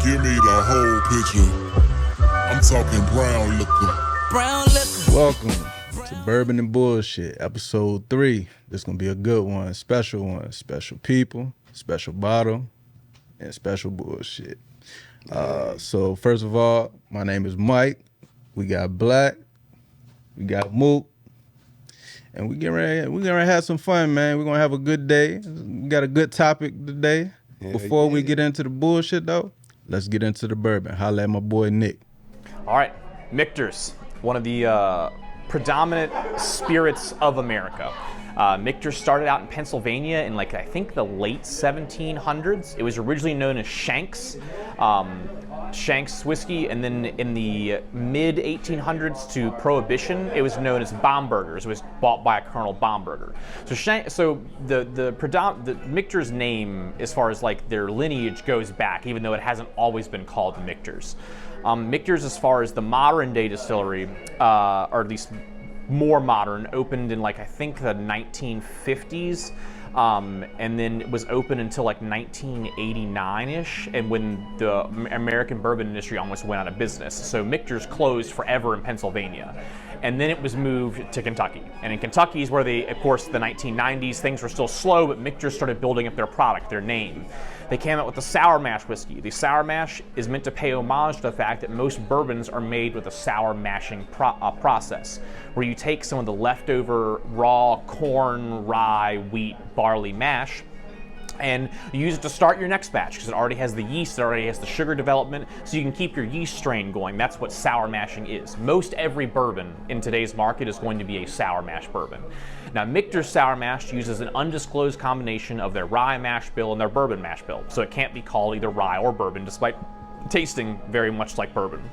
Give me the whole picture. I'm talking brown liquor. Brown liquor. Welcome to Bourbon N Bullshit, episode 3. This gonna be a good one, special people, special bottle, and special bullshit. So first of all, my name is Mike. We got Black, we got Mook, and we're gonna have some fun, man. We're gonna have a good day. We got a good topic today. Before we get into the bullshit though, let's get into the bourbon. Holla at my boy Nick. All right, Michter's, one of the predominant spirits of America. Michter started out in Pennsylvania in I think the late 1700s. It was originally known as Shanks whiskey, and then in the mid 1800s to Prohibition, it was known as Baumburgers. It was bought by a Colonel Baumburger. So the Michter's name, as far as their lineage goes back, even though it hasn't always been called Michter's. Michter's, as far as the modern day distillery, or at least more modern, opened in I think the 1950s, and then it was open until 1989-ish, and when the American bourbon industry almost went out of business. So Michter's closed forever in Pennsylvania. And then it was moved to Kentucky. And in Kentucky is where of course, the 1990s, things were still slow, but Michter started building up their product, their name. They came out with the sour mash whiskey. The sour mash is meant to pay homage to the fact that most bourbons are made with a sour mashing process, where you take some of the leftover raw corn, rye, wheat, barley mash, and you use it to start your next batch because it already has the yeast, it already has the sugar development, so you can keep your yeast strain going. That's what sour mashing is. Most every bourbon in today's market is going to be a sour mash bourbon. Now, Michter's sour mash uses an undisclosed combination of their Rye Mash Bill and their Bourbon Mash Bill, so it can't be called either rye or bourbon, despite tasting very much like bourbon.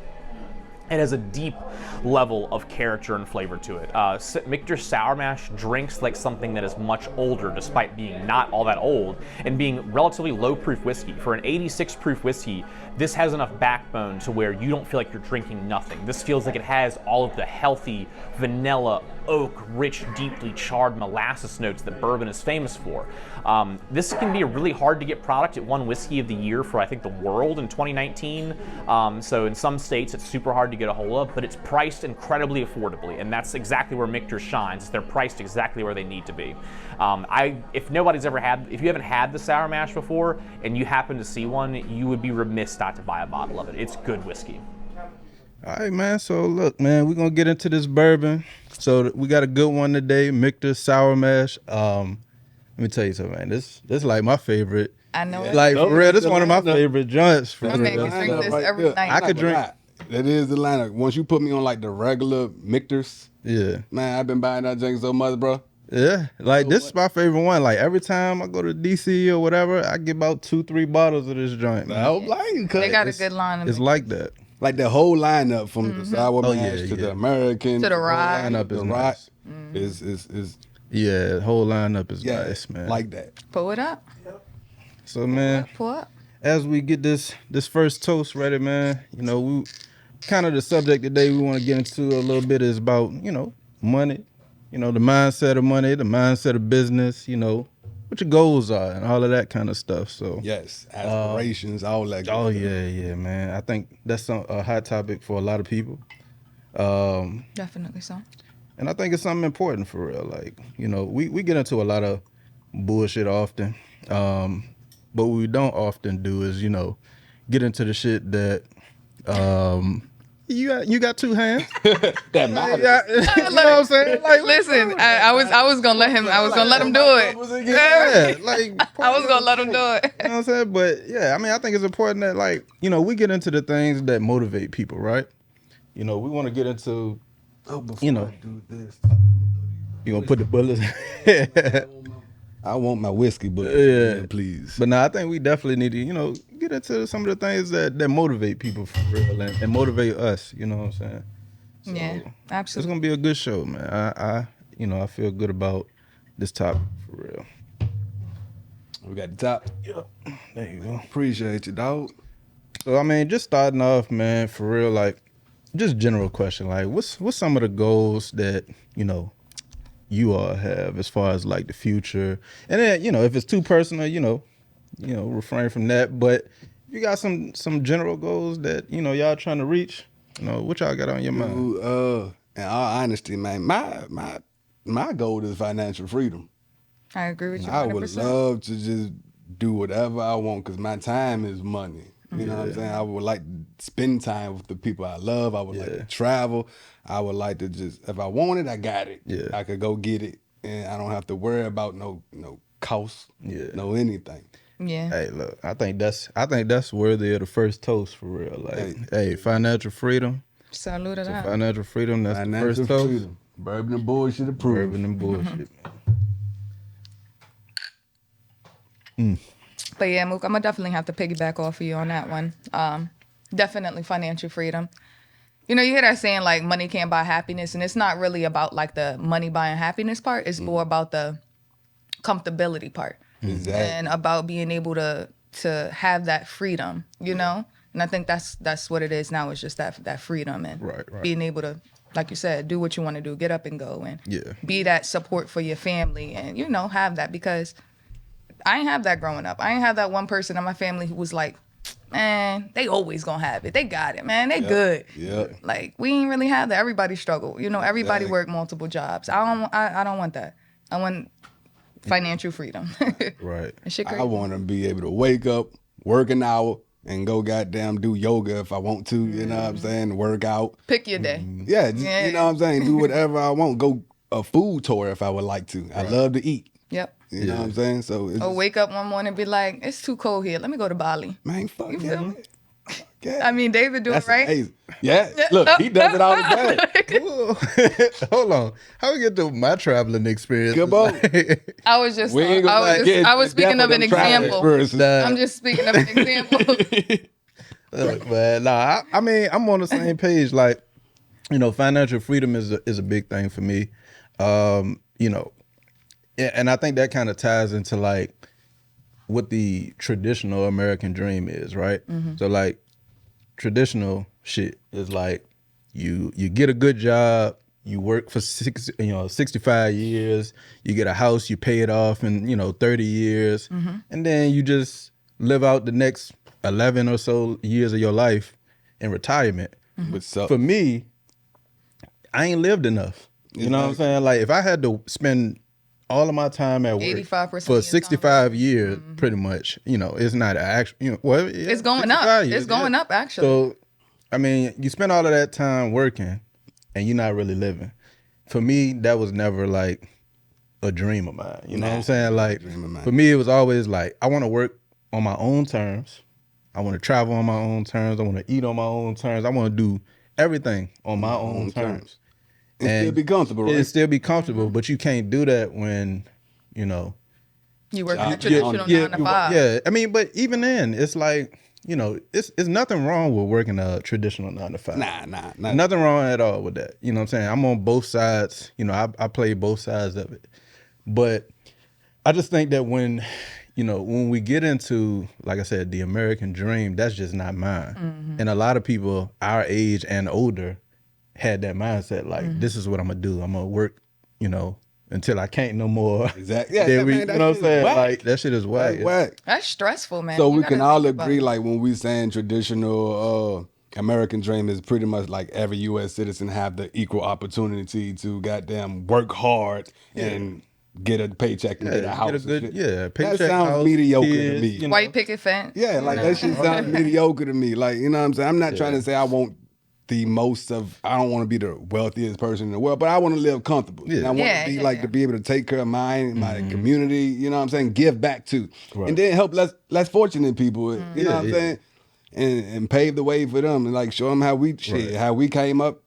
It has a deep level of character and flavor to it. Michter's Sour Mash drinks like something that is much older, despite being not all that old, and being relatively low-proof whiskey. For an 86-proof whiskey, this has enough backbone to where you don't feel like you're drinking nothing. This feels like it has all of the healthy, vanilla, oak, rich, deeply charred molasses notes that bourbon is famous for. This can be a really hard to get product. It won Whiskey of the Year for, I think, the world in 2019. So in some states, it's super hard to get a hold of, but it's priced incredibly affordably, and that's exactly where Michter shines. They're priced exactly where they need to be. If you haven't had the sour mash before, and you happen to see one, you would be remiss not to buy a bottle of it. It's good whiskey. All right, man. So look, man, we're gonna get into this bourbon. So we got a good one today, Michter Sour Mash. Let me tell you something, man. This is my favorite. I know. For real, this is one of my favorite joints. For I make me drink this every night. I could drink. That is the lineup. Once you put me on the regular Michter's, yeah, man, I've been buying that drink so much, bro. Yeah, this is my favorite one. Every time I go to DC or whatever, I get about 2-3 bottles of this joint. I don't blame you, cuz. They got a good line. It's like that. The whole lineup from the sour mash to the American to the rye. Lineup is nice. Is yeah, the whole lineup is nice, man. Like that. Pull it up. So man, Pull up. As we get this first toast ready, man, we kind of the subject today we want to get into a little bit is about money, the mindset of money, the mindset of business, what your goals are and all of that kind of stuff. So yes, aspirations, all that. Oh yeah, man. I think that's a hot topic for a lot of people. Definitely so. And I think it's something important for real. We get into a lot of bullshit often, but what we don't often do is get into the shit that you got two hands. That matters. You know what I'm saying? Listen, I was gonna let him. I was gonna let him do it. Yeah, I was gonna let him do it. You know what I'm saying? But yeah, I think it's important that we get into the things that motivate people, right? We want to get into. Oh, before I do this, You gonna put the bullets? I want my whiskey, but please. But I think we definitely need to, get into some of the things that motivate people for real and motivate us. You know what I'm saying? So, yeah, absolutely. It's gonna be a good show, man. I feel good about this topic for real. We got the top. Yep. There you go. Appreciate you, dog. So just starting off, man, for real, just general question, what's some of the goals that you all have as far as the future, and then if it's too personal, refrain from that. But you got some general goals that y'all trying to reach. What y'all got on your mind? In all honesty, man, my goal is financial freedom. I agree with you 100%. I would love to just do whatever I want because my time is money. You know what I'm saying? I would like to spend time with the people I love. I would like to travel. I would like to just, if I want it, I got it. Yeah. I could go get it, and I don't have to worry about no cost, no anything. Yeah. Hey, look, I think that's worthy of the first toast for real. Like, hey, financial freedom. Salute to that. Financial freedom. That's Financial the first toast. freedom. Bourbon and bullshit approved. Bourbon and bullshit, man. But yeah, Mook, I'm gonna definitely have to piggyback off of you on that one. Definitely financial freedom. You hear that saying like money can't buy happiness, and it's not really about like the money buying happiness part. It's more about the comfortability part, Exactly. and about being able to have that freedom. And I think that's what it is now. Is just that freedom and Right. being able to, like you said, do what you want to do, get up and go, and Yeah. be that support for your family, and have that because. I ain't have that growing up. I ain't have that one person in my family who was like, man, they always gonna have it. They got it, man. They good. Yeah. Like we ain't really have that. Everybody struggle. Everybody work multiple jobs. I don't want that. I want financial freedom. Right. That shit crazy. I want to be able to wake up, work an hour, and go goddamn do yoga if I want to. You know what I'm saying? Work out. Pick your day. Yeah, you know what I'm saying? Do whatever I want. Go a food tour if I would like to. I love to eat. Yep. You know what I'm saying? So it's Or wake up one morning and be like, it's too cold here. Let me go to Bali. man, fuck You yeah. feel me? Yeah. I mean, David do That's it right. amazing. Yeah, look, he does it all the time. Ooh. Hold on. How we get to my traveling experience? Come on. I was just, We ain't gonna I was speaking of an example. Nah. I'm just speaking of an example. Look, man, nah, I mean, I'm on the same page. Like, financial freedom is a big thing for me. And I think that kind of ties into like what the traditional American dream is, right? Mm-hmm. So like traditional shit is like you get a good job, you work for 65 years, you get a house, you pay it off in 30 years, and then you just live out the next 11 or so years of your life in retirement. Mm-hmm. For me, I ain't lived enough. You know what I'm saying? Like if I had to spend all of my time at work 85% for of 65 years, pretty much, it's not actual. It's going up. 65 years, It's going up, actually. So, I mean, you spend all of that time working, and you're not really living. For me, that was never like a dream of mine. You know what I'm saying? Like for me, it was always like I want to work on my own terms. I want to travel on my own terms. I want to eat on my own terms. I want to do everything on my own terms. And still be comfortable, right? And still be comfortable, but you can't do that when, You work in a traditional 9 to 5. Yeah, I mean, but even then, it's like, it's nothing wrong with working a traditional 9 to 5. Nah. Nothing wrong at all with that. You know what I'm saying? I'm on both sides. I play both sides of it. But I just think that when we get into, like I said, the American dream, that's just not mine. Mm-hmm. And a lot of people our age and older had that mindset, like, this is what I'm gonna do. I'm gonna work, until I can't no more. Exactly. Yeah, Then man, you know what I'm saying? whack. Like that shit is whack. Whack. That's stressful, man. So You we gotta can all think about agree, it. like when we saying traditional American dream is pretty much like every U.S. citizen have the equal opportunity to goddamn work hard and get a paycheck and get a house. Get a good, and shit. paycheck, That sounds house, mediocre kids, to me. White picket fence. Yeah, like that shit sounds mediocre to me. Like, you know what I'm saying? I'm not trying to say I want the most of, I don't want to be the wealthiest person in the world, but I want to live comfortable. Yeah. And I want to be to be able to take care of mine, my community, you know what I'm saying? Give back to. Right. And then help less fortunate people, you know what I'm saying? And pave the way for them and like show them how we how we came up.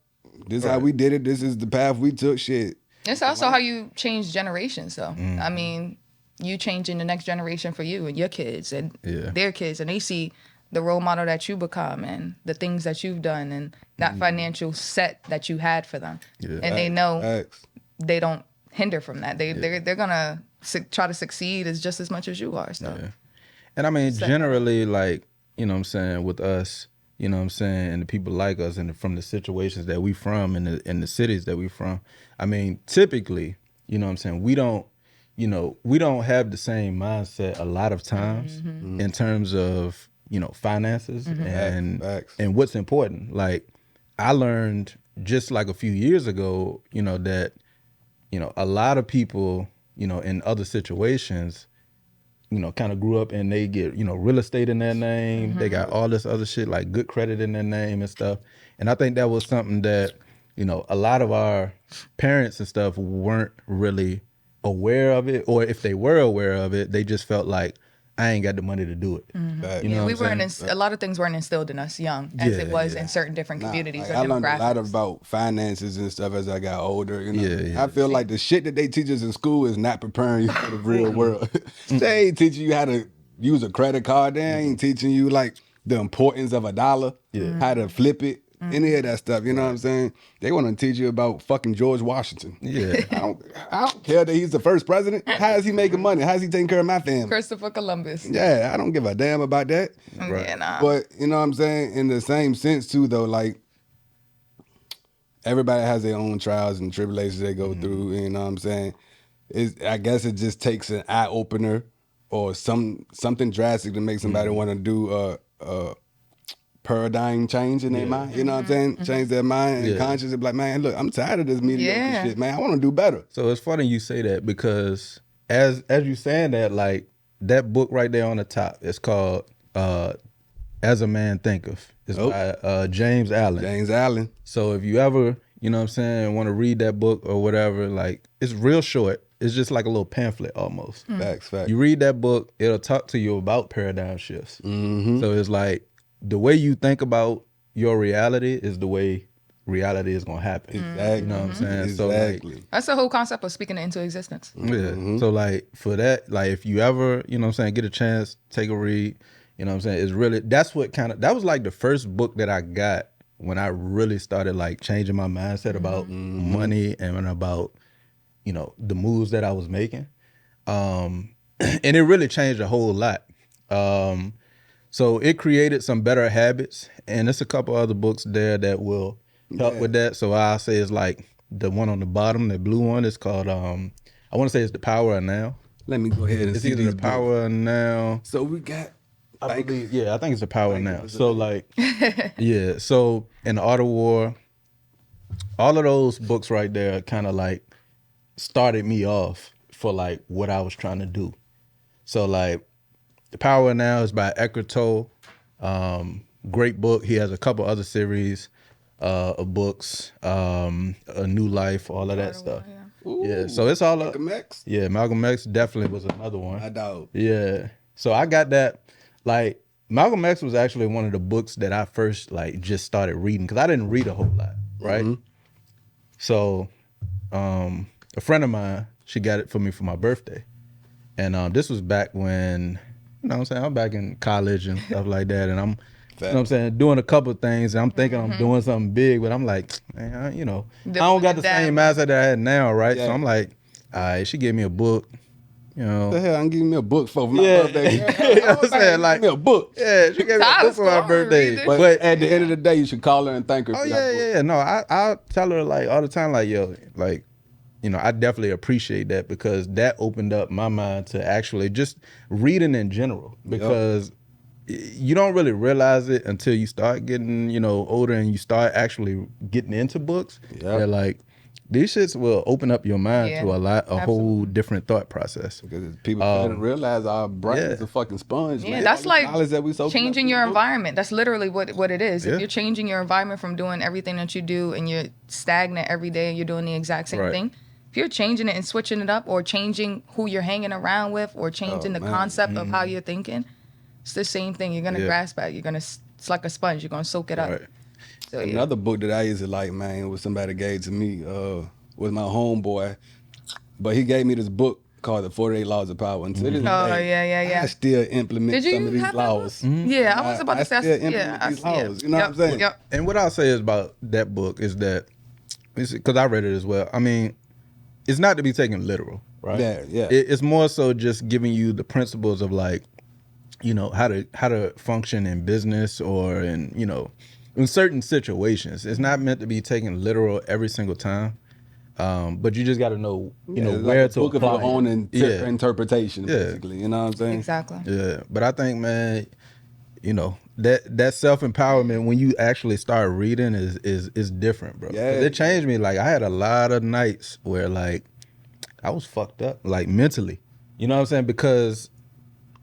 This is how we did it. This is the path we took. Shit. It's also how you change generations, though. I mean, you changing the next generation for you and your kids and their kids, and they see the role model that you become and the things that you've done and that financial set that you had for them. Yeah. And they know Facts. they don't hinder from that. They're gonna try to succeed as just as much as you are. So. Yeah. And I mean, generally, like, you know what I'm saying, with us, you know what I'm saying, and the people like us and from the situations that we from and the cities that we from, I mean, typically, you know what I'm saying, we don't have the same mindset a lot of times in terms of, finances and Facts. and what's important. Like I learned just like a few years ago, that a lot of people, in other situations, kind of grew up and they get, real estate in their name. They got all this other shit like good credit in their name and stuff. And I think that was something that, a lot of our parents and stuff weren't really aware of it. Or if they were aware of it, they just felt like, I ain't got the money to do it. Facts. You know we what I'm weren't saying? a lot of things weren't instilled in us young as it was in certain different communities or I learned a lot demographics. about finances and stuff as I got older. Yeah. I feel like the shit that they teach us in school is not preparing you for the real world. They ain't teaching you how to use a credit card. They ain't teaching you like the importance of $1, how to flip it, any of that stuff. You know what I'm saying? They want to teach you about fucking George Washington. Yeah. I don't care that he's the first president. How is he making money? How is he taking care of my family? Christopher Columbus. Yeah, I don't give a damn about that. Yeah, nah. But you know what I'm saying? In the same sense too, though, like everybody has their own trials and tribulations they go through. You know what I'm saying? I guess it just takes an eye opener or something drastic to make somebody want to do a paradigm change in their mind. You know what I'm saying? Change their mind and conscience and be like, man, look, I'm tired of this mediocre shit, man. I want to do better. So it's funny you say that because as you saying that, like that book right there on the top, it's called As a Man Thinketh. It's by James Allen. James Allen. So if you ever, you know what I'm saying, want to read that book or whatever, like it's real short. It's just like a little pamphlet almost. Facts. You read that book, it'll talk to you about paradigm shifts. So it's like the way you think about your reality is the way reality is gonna happen. Exactly. You know what I'm saying? Exactly. So like, That's the whole concept of speaking it into existence. yeah. So like for that, like if you ever, you know what I'm saying, get a chance, take a read, you know what I'm saying, it's really, that was like the first book that I got when I really started like changing my mindset about money and about, the moves that I was making. And it really changed a whole lot. So it created some better habits, and there's a couple other books there that will help with that. So I'll say it's like the one on the bottom, the blue one, is called, I want to say it's The Power of Now. Let me go ahead and It's see either these The Power of Now. So we got, I think it's The Power of Now. So like, yeah. So in the Art of War, all of those books right there kind of like started me off for like what I was trying to do. So like, The Power of Now is by Eckhart Tolle. Great book. He has a couple other series of books, A New Life, all of that stuff. Yeah, so it's all Malcolm X. Yeah, Malcolm X definitely was another one. My dog. Yeah, so I got that. Like Malcolm X was actually one of the books that I first like just started reading because I didn't read a whole lot, right? So, a friend of mine, she got it for me for my birthday, and this was back when. You know what I'm saying? I'm back in college and stuff like that, and I'm, you know what I'm saying, doing a couple of things, and I'm thinking I'm doing something big, but I'm like, man, I don't got the same mindset that I had now, right? So I'm like, all right, she gave me a book, What the hell, I'm giving me a book for my birthday. You know what I'm saying? Like, give me a book. Yeah, she gave me a book for my birthday. But at the end of the day, you should call her and thank her Oh for that book. yeah. No, I'll tell her like all the time, like, yo, like, I definitely appreciate that because that opened up my mind to actually just reading in general because you don't really realize it until you start getting, older and you start actually getting into books. Yeah. They're like, these shits will open up your mind to a whole different thought process. Because people didn't realize our brain is a fucking sponge. Yeah, man. that's like changing your environment. That's literally what it is. Yeah. If you're changing your environment from doing everything that you do and you're stagnant every day and you're doing the exact same thing, if you're changing it and switching it up or changing who you're hanging around with or changing the concept of how you're thinking, it's the same thing. You're going to grasp at it. It's like a sponge. You're going to soak it up. So, Another book that I used to like, man, was somebody gave to me, was my homeboy. But he gave me this book called The 48 Laws of Power. And to this day, I still implement some of these laws. Yeah, I was about to say. I still implement these laws. You know what I'm saying? Yep. And what I'll say is about that book is that, because I read it as well, I mean, it's not to be taken literal, right? Yeah. It's more so just giving you the principles of like, how to function in business or in certain situations. It's not meant to be taken literal every single time. But you just got to know, where like to book of apply your own it. interpretation, basically. You know what I'm saying? Exactly. Yeah, but I think, man, you know, that self-empowerment when you actually start reading is different, bro. 'Cause it changed me. Like I had a lot of nights where like I was fucked up, like mentally. You know what I'm saying? Because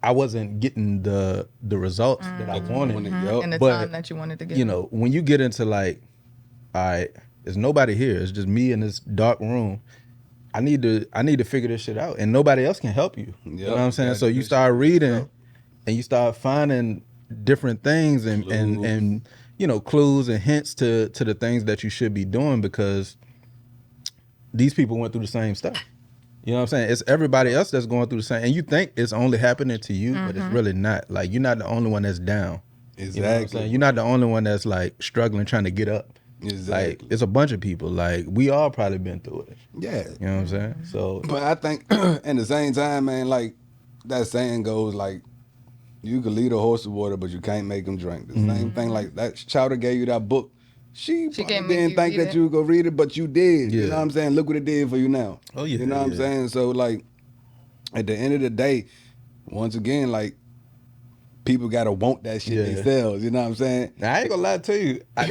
I wasn't getting the results that I wanted. In the time that you wanted to get. You know, when you get into like, all right, there's nobody here. It's just me in this dark room. I need to figure this shit out, and nobody else can help you. You know what I'm saying? So you start reading, and you start finding different things and you know, clues and hints to the things that you should be doing, because these people went through the same stuff. You know what I'm saying? It's everybody else that's going through the same, and you think it's only happening to you, but it's really not. Like you're not the only one that's down. Exactly. You know what I'm saying? You're not the only one that's like struggling trying to get up. Exactly. Like it's a bunch of people. Like we all probably been through it. Yeah. You know what I'm saying? So, but I think at the same time, man, like that saying goes, like you can lead a horse to water, but you can't make him drink. The same thing, like that Chowder gave you that book. She didn't think that you would go read it, but you did. Yeah. You know what I'm saying? Look what it did for you now. Oh yeah. You know what I'm saying? So like, at the end of the day, once again, like people gotta want that shit themselves. You know what I'm saying? Now, I ain't gonna lie to you. I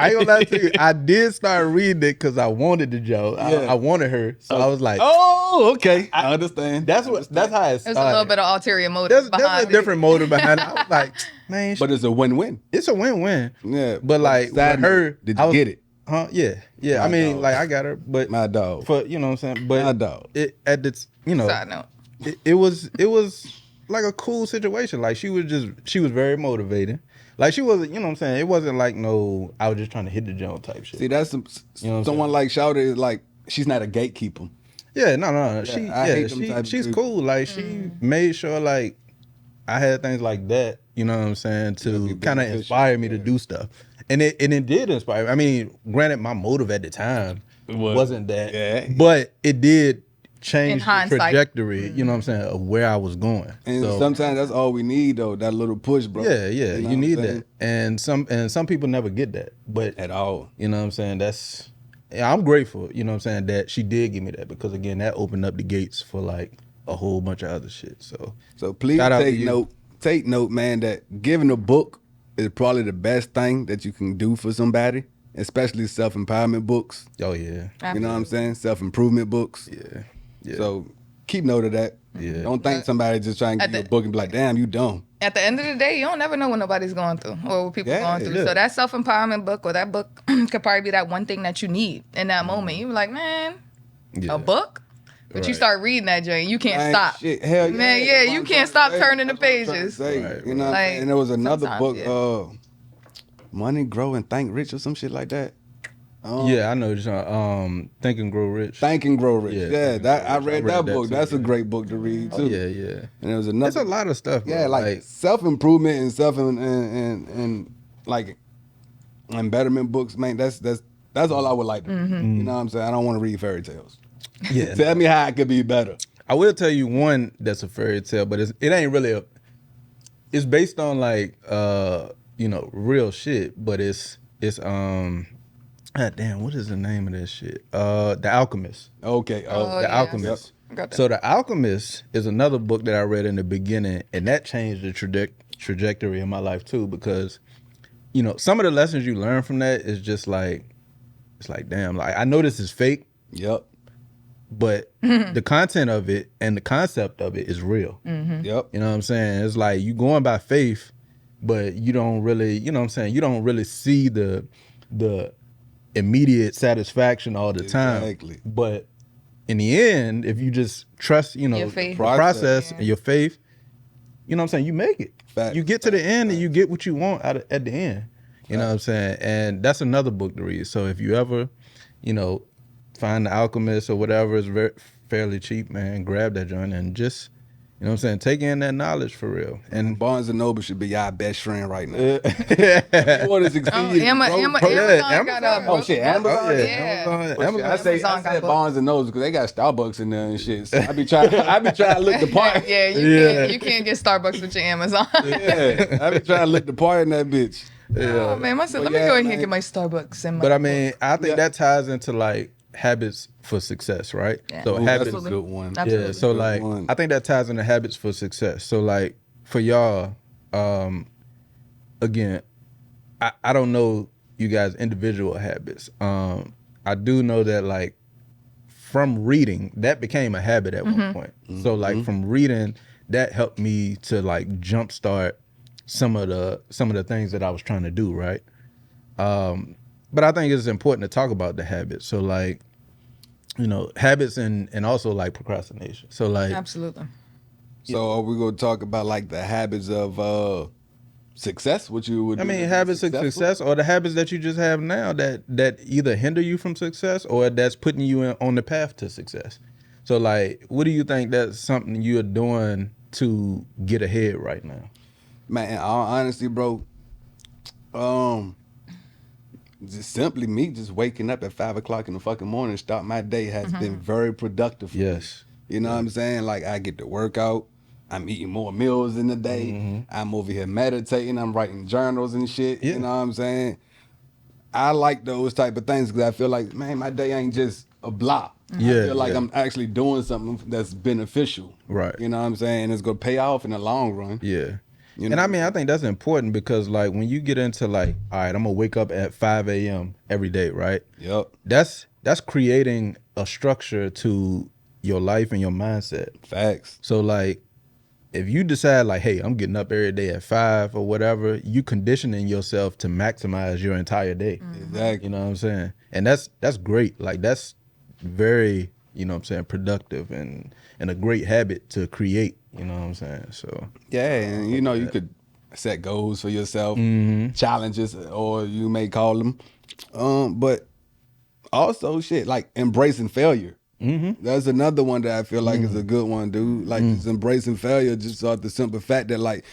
ain't gonna lie to you. I did start reading it because I wanted the Joe. I wanted her, so I was like, "Oh, okay, I understand." That's how it started. There's a little bit of ulterior motive behind There's a different motive behind it. I was like, man, but it's a win-win. It's a win-win. Yeah, but like with her, did you get it? Huh? Yeah. My I mean, dog. like I got her, but My dog. For you know what I'm saying. But my dog. It at this, you know, side note. It was like a cool situation. Like she was very motivating. Like she wasn't, you know what I'm saying? It wasn't like no, I was just trying to hit the joint type shit. See, that's someone like Shawty is like, she's not a gatekeeper. Yeah, no. She's cool. Like she made sure like I had things like that, you know what I'm saying, to kind of inspire me to do stuff. And it did inspire me. I mean, granted, my motive at the time wasn't that, but it did change the trajectory, you know what I'm saying, of where I was going. And sometimes that's all we need though, that little push, bro. Yeah, you need that. And some people never get that, but at all. You know what I'm saying? I'm grateful, you know what I'm saying, that she did give me that, because again, that opened up the gates for like a whole bunch of other shit. So please take note, man, that giving a book is probably the best thing that you can do for somebody, especially self-empowerment books. Oh yeah. You know what I'm saying? Self-improvement books. Yeah. So keep note of that. Yeah. Don't think somebody just trying to give you a book and be like, damn, you dumb. At the end of the day, you don't never know what nobody's going through or what people are going through. Yeah. So that self-empowerment book or that book could probably be that one thing that you need in that moment. You be like, man, a book? But you start reading that joint, you can't stop. Shit. Hell yeah. Man, you can't stop turning the pages. You know, like, and there was another book, Money, Grow, and Think Rich or some shit like that. Yeah, I know what you're talking. Think and Grow Rich. Think and Grow Rich. Yeah, I read that book. Too, That's a great book to read too. Yeah. And there was another. There's a lot of stuff. Bro. Yeah, like self-improvement and and like and betterment books, man. That's all I would like to read. You know what I'm saying? I don't want to read fairy tales. Yeah. Tell me how I could be better. I will tell you one that's a fairy tale, but it ain't really it's based on like you know, real shit, but it's God damn, what is the name of that shit? The Alchemist. Okay. The Alchemist. Yep. So The Alchemist is another book that I read in the beginning, and that changed the trajectory of my life too, because you know, some of the lessons you learn from that is just like, it's like, damn, like I know this is fake. Yep. But the content of it and the concept of it is real. Yep. You know what I'm saying? It's like you going by faith, but you don't really, you know what I'm saying? You don't really see the immediate satisfaction all the time. Exactly. But in the end, if you just trust, you know, Your faith. the process and your faith, you know what I'm saying? You make it. Facts. You get to the end and you get what you want at the end. You know what I'm saying? And that's another book to read. So if you ever, you know, find The Alchemist or whatever, is fairly cheap, man, grab that joint and just, you know what I'm saying, take in that knowledge for real. And Barnes & Noble should be y'all best friend right now. You want to succeed. Amazon got a book. Oh shit, Amazon. Yeah. Amazon. I said Barnes & Noble because they got Starbucks in there and shit. So I be trying to look the part. Yeah, you can't get Starbucks with your Amazon. Yeah, I be trying to look the part in that bitch. Oh man, let me go ahead and get my Starbucks. But I mean, I think that ties into like habits for success, right? Yeah. So Ooh, habits. that's a good one. Absolutely. Yeah, so like one. I think that ties into habits for success. So like for y'all, again, I don't know you guys' individual habits. I do know that like from reading, that became a habit at one point. So like from reading, that helped me to like jumpstart some of the things that I was trying to do, right? But I think it's important to talk about the habits. So like, you know, habits and also like procrastination. So like, Absolutely. So are we gonna talk about like the habits of success? What you would? I do to mean, be habits of successful? success, or the habits that you just have now that either hinder you from success or that's putting you on the path to success. So like, what do you think that's something you're doing to get ahead right now? Man, honestly, bro, just simply me just waking up at 5 o'clock in the fucking morning, start my day has been very productive for me. Yes. You know what I'm saying? Like I get to work out. I'm eating more meals in the day. I'm over here meditating. I'm writing journals and shit. Yeah. You know what I'm saying? I like those type of things because I feel like, man, my day ain't just a blah. Yeah, I feel like yeah. I'm actually doing something that's beneficial. Right. You know what I'm saying? And it's going to pay off in the long run. Yeah. You And know? I mean, I think that's important because like when you get into like, all right, I'm gonna wake up at 5 a.m. every day, right? Yep. That's creating a structure to your life and your mindset. Facts. So like, if you decide like, hey, I'm getting up every day at 5 or whatever, you conditioning yourself to maximize your entire day. Exactly. You know what I'm saying? And that's great. Like that's very, you know what I'm saying, productive and a great habit to create. You know what I'm saying? So Yeah, and you know, you could set goals for yourself, challenges, or you may call them. But also shit, like embracing failure. That's another one that I feel like is a good one, dude. Like just embracing failure, just off the simple fact that like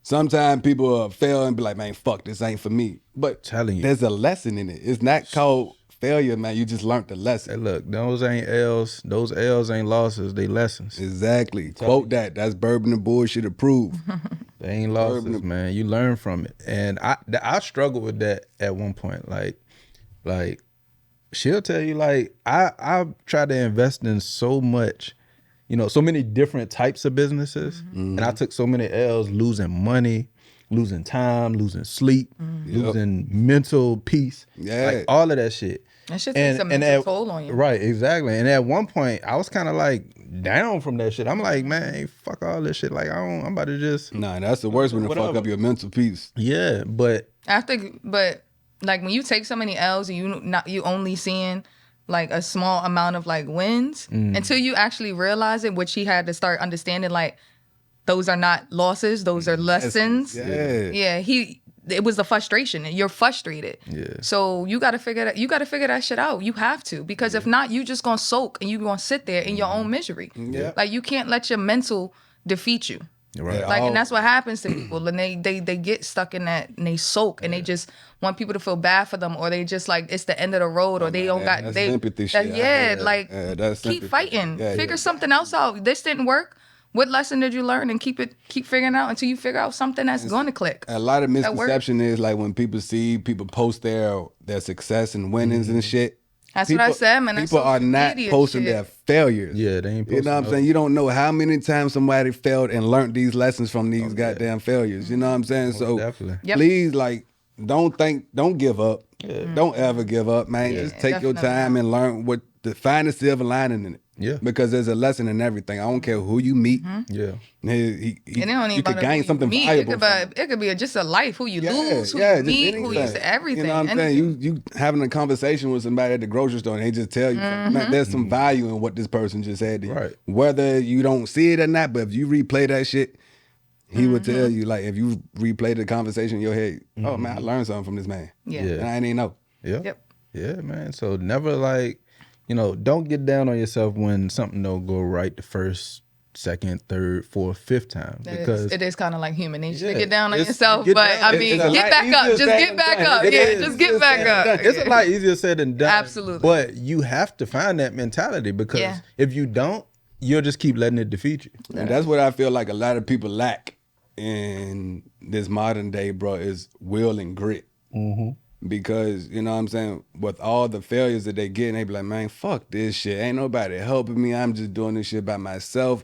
sometimes people fail and be like, man, fuck, this ain't for me. But Telling you. there's a lesson in it. It's not called failure, man. You just learned the hey, lesson. look, those ain't L's. Those L's ain't losses. They lessons. Exactly. Quote that. That's Bourbon N Bullshit approved. They ain't losses, Bourbon- man. You learn from it. And I struggled with that at one point. Like she'll tell you like I tried to invest in so much, you know, so many different types of businesses, and I took so many L's, losing money, losing time, losing sleep, losing mental peace, like all of that shit. That shit takes a mental toll on you. Right, exactly. And at one point, I was kind of like down from that shit. I'm like, man, fuck all this shit. Like I'm about to just Nah, that's the worst one to fuck Whatever. up your mental peace. yeah, but But like when you take so many L's and you only seeing like a small amount of like wins until you actually realize it, which he had to start understanding like those are not losses, those are lessons. Yeah. It was the frustration. You're frustrated. Yeah. So you gotta figure that shit out. You have to, because if not, you just gonna soak and you gonna sit there in your own misery. Yeah. Like you can't let your mental defeat you. right. Yeah. Like, Oh. and that's what happens to people, and they get stuck in that, and they soak, and they just want people to feel bad for them, or they just like it's the end of the road, or they don't got that's they sympathy that- shit. I yeah, heard that. like Yeah, that's keep sympathy. fighting, Yeah, figure yeah. something else out. This didn't work. What lesson did you learn, and keep figuring out until you figure out something that's going to click. A lot of That work. misconception is like when people see people post their success and winnings and shit. That's what I said, man. That's People are social not media posting shit. their failures. Yeah, they ain't You know what I'm posting saying? those. You don't know how many times somebody failed and learned these lessons from these goddamn failures. You know what I'm saying? So definitely. Yep. please, like, don't give up. Don't ever give up, man. Yeah, Just take your definitely time not. and learn find the silver lining in it. Yeah. Because there's a lesson in everything. I don't care who you meet. Yeah. And it don't You even could matter gain who something you meet. valuable. It could be just a life, who you Yeah, lose, who yeah, you just meet, who you anything. everything. You know what I'm anything. saying? You having a conversation with somebody at the grocery store and they just tell you, man, there's some value in what this person just said to you. Right. Whether you don't see it or not, but if you replay that shit, he would tell you, like, if you replay the conversation in your head, oh man, I learned something from this man. Yeah. Yeah. And I didn't even know. Yeah. Yep. Yeah, man. So never like, you know, don't get down on yourself when something don't go right the first, second, third, fourth, fifth time. Because It is kind of like human nature to Yeah, get down on it's- yourself, get but down. I It's- mean, it's a get lot back up. easier Just said get than back done. up. It Yeah, is just easier get back said than up. done. it's a lot easier said than done. Absolutely. But you have to find that mentality because Yeah. if you don't, you'll just keep letting it defeat you. And that's what I feel like a lot of people lack in this modern day, bro, is will and grit. Because, you know what I'm saying, with all the failures that they get, and they be like, man, fuck this shit. Ain't nobody helping me. I'm just doing this shit by myself.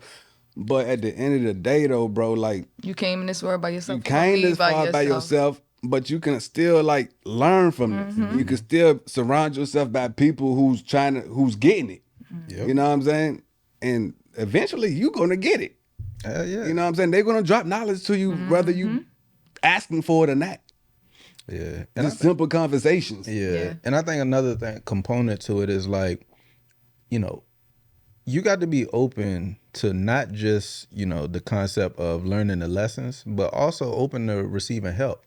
But at the end of the day, though, bro, like You came in this world by yourself. you came this far by yourself, but you can still like learn from it. You can still surround yourself by people who's getting it. Yep. You know what I'm saying? And eventually you gonna get it. Hell yeah. You know what I'm saying? They're gonna drop knowledge to you whether you asking for it or not. Yeah. Just simple conversations. Yeah. And I think another component to it is like, you know, you got to be open to not just, you know, the concept of learning the lessons, but also open to receiving help.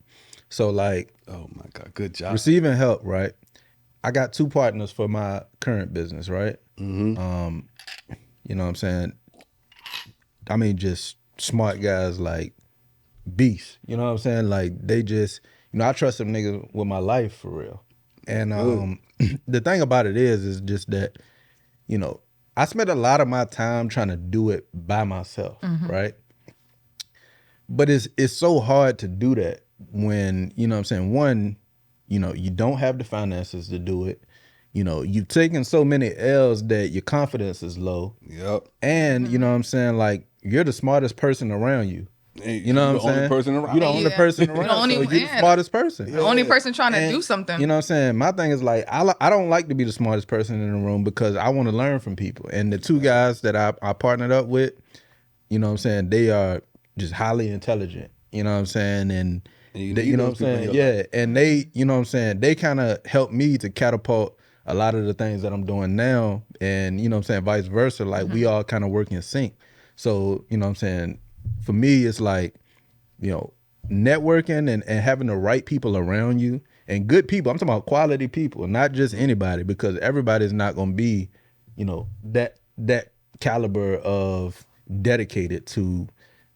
So like, oh my God, good job. Receiving help, right? I got 2 partners for my current business, right? You know what I'm saying? I mean, just smart guys like beasts. You know what I'm saying? Like they just, you know, I trust them niggas with my life for real. And the thing about it is just that, you know, I spent a lot of my time trying to do it by myself, right? But it's so hard to do that when, you know what I'm saying, one, you know, you don't have the finances to do it. You know, you've taken so many L's that your confidence is low. Yep. And, you know what I'm saying, like, you're the smartest person around you. You know what I'm saying? You're the only person around. You're the only person around. So you're the smartest person. The only person trying to do something. You know what I'm saying? My thing is like, I don't like to be the smartest person in the room because I want to learn from people. And the 2 guys that I partnered up with, you know what I'm saying, they are just highly intelligent. You know what I'm saying? And they, you know what I'm saying? Yeah. And they, you know what I'm saying, they kind of helped me to catapult a lot of the things that I'm doing now. And, you know what I'm saying, vice versa. Like we all kind of work in sync. So, you know what I'm saying, for me, it's like, you know, networking and having the right people around you and good people. I'm talking about quality people, not just anybody, because everybody's not going to be, you know, that caliber of dedicated to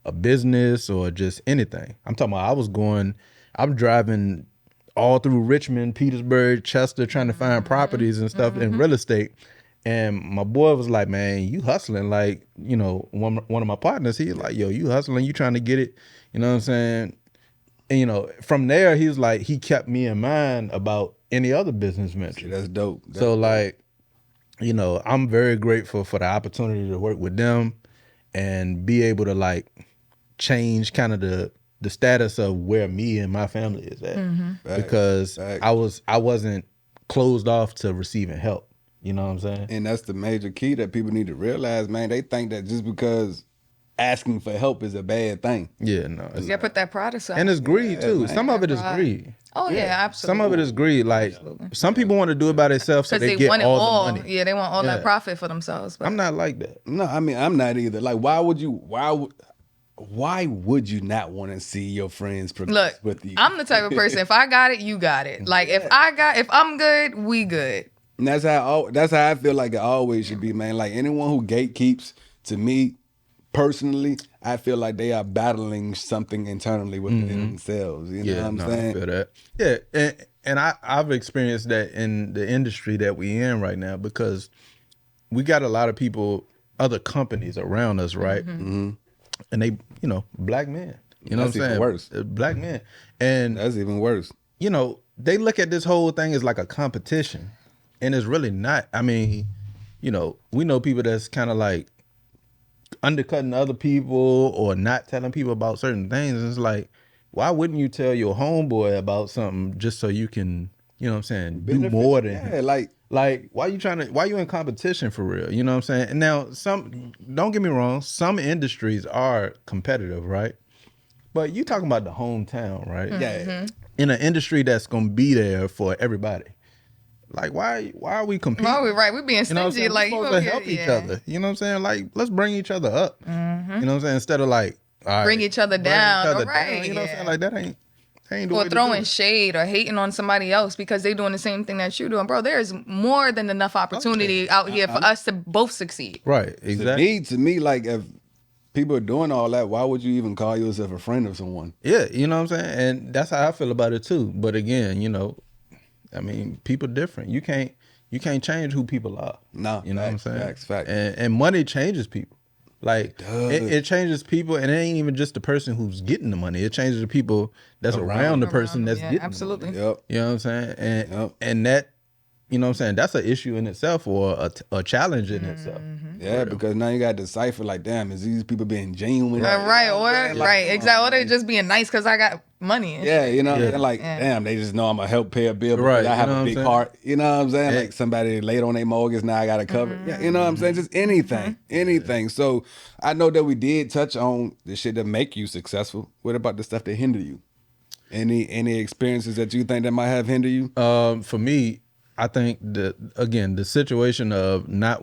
a business or just anything. I'm talking about I'm driving all through Richmond, Petersburg, Chester, trying to find properties and stuff in real estate. And my boy was like, man, you hustling. Like, you know, one of my partners, he was like, yo, you hustling, you trying to get it. You know what I'm saying? And, you know, from there, he was like, he kept me in mind about any other business venture. That's dope. So like, you know, I'm very grateful for the opportunity to work with them and be able to like change kind of the status of where me and my family is at. Because I wasn't closed off to receiving help. You know what I'm saying? And that's the major key that people need to realize, man. They think that just because asking for help is a bad thing. Yeah, no. You gotta put that pride aside. And it's greed too. man. Some of it is greed. Oh yeah, absolutely. Some of it is greed. Like some people want to do it by themselves so they get want all the money. Yeah, they want all that profit for themselves. But I'm not like that. No, I mean, I'm not either. Like, why would you not want to see your friends progress with you? I'm the type of person, if I got it, you got it. Like if I'm good, we good. And that's how I feel like it always should be, man. Like anyone who gatekeeps, to me personally, I feel like they are battling something internally within themselves. You know what I'm saying? I feel that. Yeah, and I've experienced that in the industry that we in right now because we got a lot of people, other companies around us, right? And they, you know, black men. You know what I'm saying? Worse. Black men. And that's even worse. You know, they look at this whole thing as like a competition. And it's really not. I mean, you know, we know people that's kind of like undercutting other people or not telling people about certain things. And it's like, why wouldn't you tell your homeboy about something just so you can, you know what I'm saying, do more than him? Like, why you in competition for real? You know what I'm saying? And now don't get me wrong, some industries are competitive, right? But you talking about the hometown, right? Yeah. In an industry that's gonna be there for everybody. Like, why are we competing? No, we're right. We're being stingy. You know like, we're supposed to help each other. You know what I'm saying? Like, let's bring each other up. You know what I'm saying? Instead of like, all right, bring each other down. You know what I'm saying? Like, that ain't the way or to throwing do it. shade or hating on somebody else because they're doing the same thing that you're doing. Bro, there's more than enough opportunity out here for us to both succeed. Right, exactly. To me, like, if people are doing all that, why would you even call yourself a friend of someone? Yeah, you know what I'm saying? And that's how I feel about it too. But again, you know, I mean, people different. You can't change who people are. No, you know what I'm saying? Facts. And money changes people. Like it changes people, and it ain't even just the person who's getting the money. It changes the people that's around the person that's getting absolutely. the money. You know what I'm saying? And that you know what I'm saying, that's an issue in itself or a challenge in itself. Yeah, because now you got to decipher like, damn, is these people being genuine? Right, exactly. Or they just being nice because I got money. And Yeah, shit. you know, Yeah. and like, damn, they just know I'm gonna help pay a bill because Right, I have you know a what big I'm saying? heart. You know what I'm saying? Yeah. Like somebody laid on their mortgage, now I gotta cover. Yeah, you know what I'm saying? Just anything. So I know that we did touch on the shit that make you successful. What about the stuff that hinder you? Any experiences that you think that might have hindered you? For me, I think the situation of not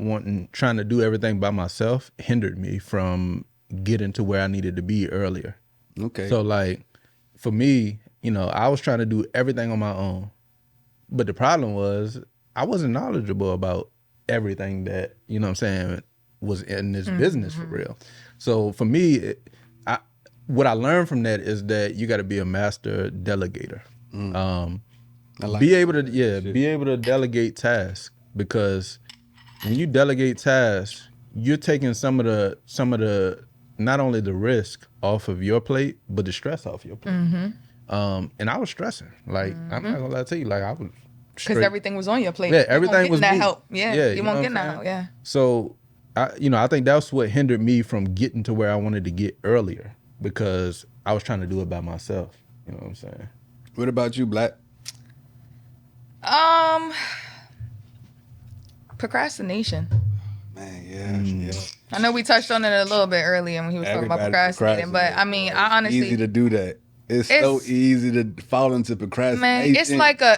trying to do everything by myself hindered me from getting to where I needed to be earlier. Okay. So like, for me, you know, I was trying to do everything on my own, but the problem was I wasn't knowledgeable about everything that, you know what I'm saying, was in this business for real. So for me, what I learned from that is that you got to be a master delegator. Be able to delegate tasks, because when you delegate tasks, you're taking some of the not only the risk off of your plate, but the stress off your plate. And I was stressing. Like, I'm not gonna lie to you, like I was Because everything was on your plate. Yeah, everything was that me. help. Yeah, Yeah, you know won't what get I'm that saying? help. Yeah. So, I think that's what hindered me from getting to where I wanted to get earlier, because I was trying to do it by myself. You know what I'm saying? What about you, Black? Procrastination. Man, yeah. I know we touched on it a little bit earlier when he was talking about Everybody procrastinating, but I mean, I honestly, easy to do that. It's so easy to fall into procrastination. man,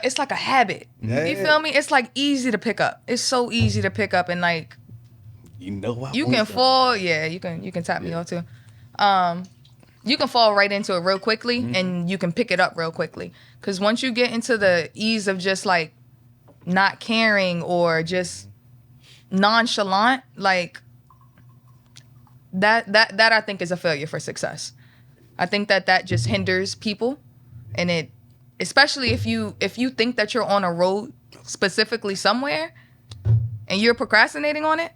it's like a habit. Yeah. You feel me? It's like easy to pick up. It's so easy to pick up, and like You know I you want can something. fall. Yeah, you can tap me off too. You can fall right into it real quickly, and you can pick it up real quickly. Because once you get into the ease of just like not caring or just nonchalant, like that I think is a failure for success. I think that just hinders people, and it, especially if you think that you're on a road specifically somewhere, and you're procrastinating on it,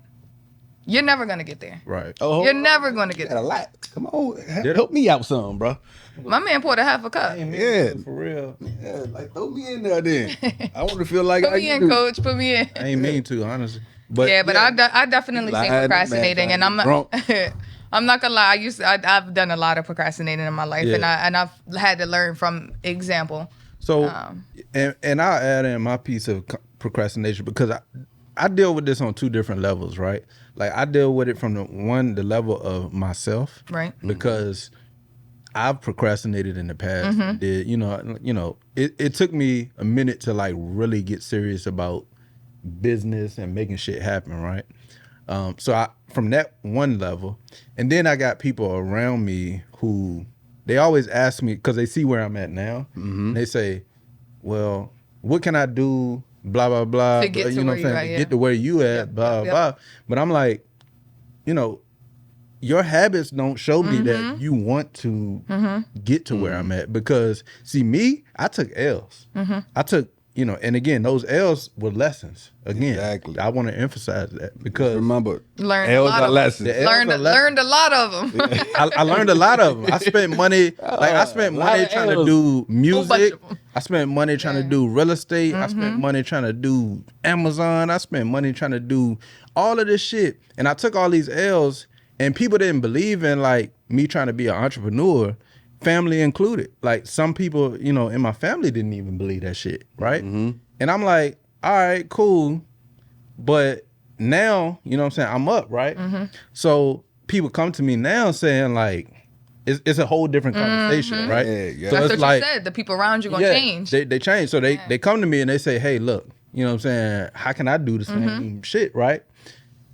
you're never gonna get there. Right. You're never gonna get Got a there. lot. Come on, help me out some, bro. My man poured a half a cup. Yeah, For real. yeah. Like throw me in there then. I want to feel like Put how me you in, do. coach. Put me in. I ain't mean to, honestly. But Yeah, but I definitely Lying, think man, procrastinating, and I'm drunk. I'm not gonna lie. I've done a lot of procrastinating in my life, Yeah. and I've had to learn from example. So, and I'll add in my piece of procrastination, because I deal with this on two different levels, right? Like, I deal with it from the level of myself, Right. Because I've procrastinated in the past. Did you know? It took me a minute to like really get serious about business and making shit happen, right? So I, from that one level, and then I got people around me who they always ask me, because they see where I'm at now. And they say, "Well, what can I do?" Blah blah blah. To get to you know where what I'm you saying? at, To yeah. get to where you at. Yep, blah yep, blah. But I'm like, your habits don't show me that you want to get to where I'm at, because see me, I took L's. I took, and again, those L's were lessons. Again, Exactly. I want to emphasize that, because Remember, Learned L's a lot are of lessons. The L's are lessons. learned a lot of them. I learned a lot of them. I spent money, I spent lot money of trying to L's. do bunch music. of 'em. I spent money trying to do real estate. I spent money trying to do Amazon. I spent money trying to do all of this shit. And I took all these L's, and people didn't believe in like me trying to be an entrepreneur, family included. Like, some people, in my family didn't even believe that shit, right? And I'm like, all right, cool. But now, you know what I'm saying, I'm up, right? So people come to me now saying like, it's a whole different conversation, right? Yeah. So That's it's what like, you said. The people around you gonna change. They change. So they come to me and they say, hey, look, you know what I'm saying, how can I do the same shit, right?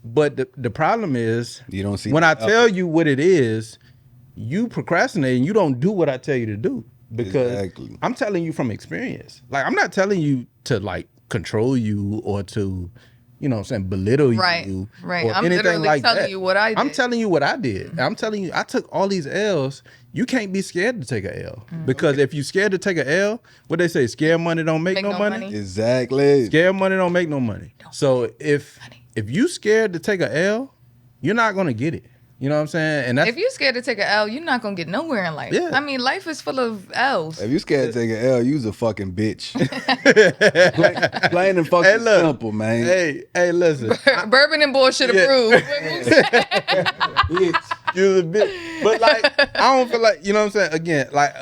But the problem is, You don't see when the I tell you what it is, you procrastinate and you don't do what I tell you to do, because Exactly. I'm telling you from experience. Like, I'm not telling you to like control you or to, belittle Right, you right. or I'm anything literally like telling that. you what I I'm did. telling you what I did. I'm telling you, I took all these L's. You can't be scared to take a L, because if you scared to take a L, what they say, scared money don't make no money. Exactly. Scared money don't make no money. So if you scared to take a L, you're not gonna get it. You know what I'm saying? And that's If you're scared to take an L, you're not gonna get nowhere in life. Yeah. I mean, life is full of L's. If you scared to take an L, you's a fucking bitch. Plain and fucking simple, man. Hey, listen. Bourbon and bullshit approved. Bitch. You're a bitch. But like, I don't feel like, you know what I'm saying? Again, like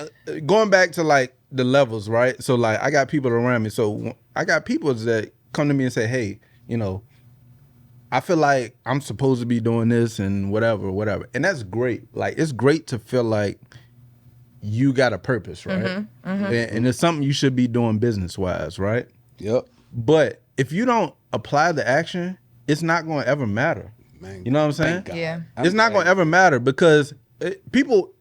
going back to like the levels, right? So like, I got people around me. So I got people that come to me and say, hey, you know, I feel like I'm supposed to be doing this and whatever. And that's great. Like, it's great to feel like you got a purpose, right? And it's something you should be doing business-wise, right? Yep. But if you don't apply the action, it's not going to ever matter. Man, You know what I'm saying? Yeah. It's not going to ever matter because people,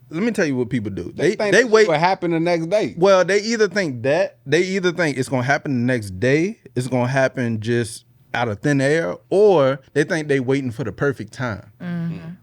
let me tell you what people do. They They wait. what happened the next day. Well, they either think it's going to happen the next day, it's going to happen just out of thin air, or they think they waiting for the perfect time.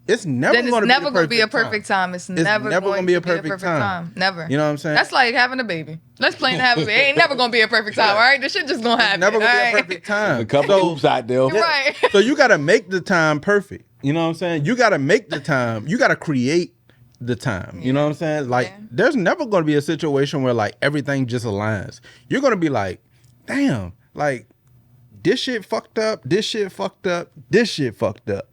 It's never Then it's going to never going to be a perfect time. It's never never going to be a perfect time. Never. You know what I'm saying? That's like having a baby. Let's plan to have a baby. It ain't never going to be a perfect time, all right? This shit just going to happen. never going to be all a right? perfect time. A couple hoops out there. Right. So you got to make the time perfect. You know what I'm saying? You got to make the time. You got to create the time. You know what I'm saying? Like, there's never going to be a situation where like everything just aligns. You're going to be like, damn, like, this shit fucked up, this shit fucked up, this shit fucked up.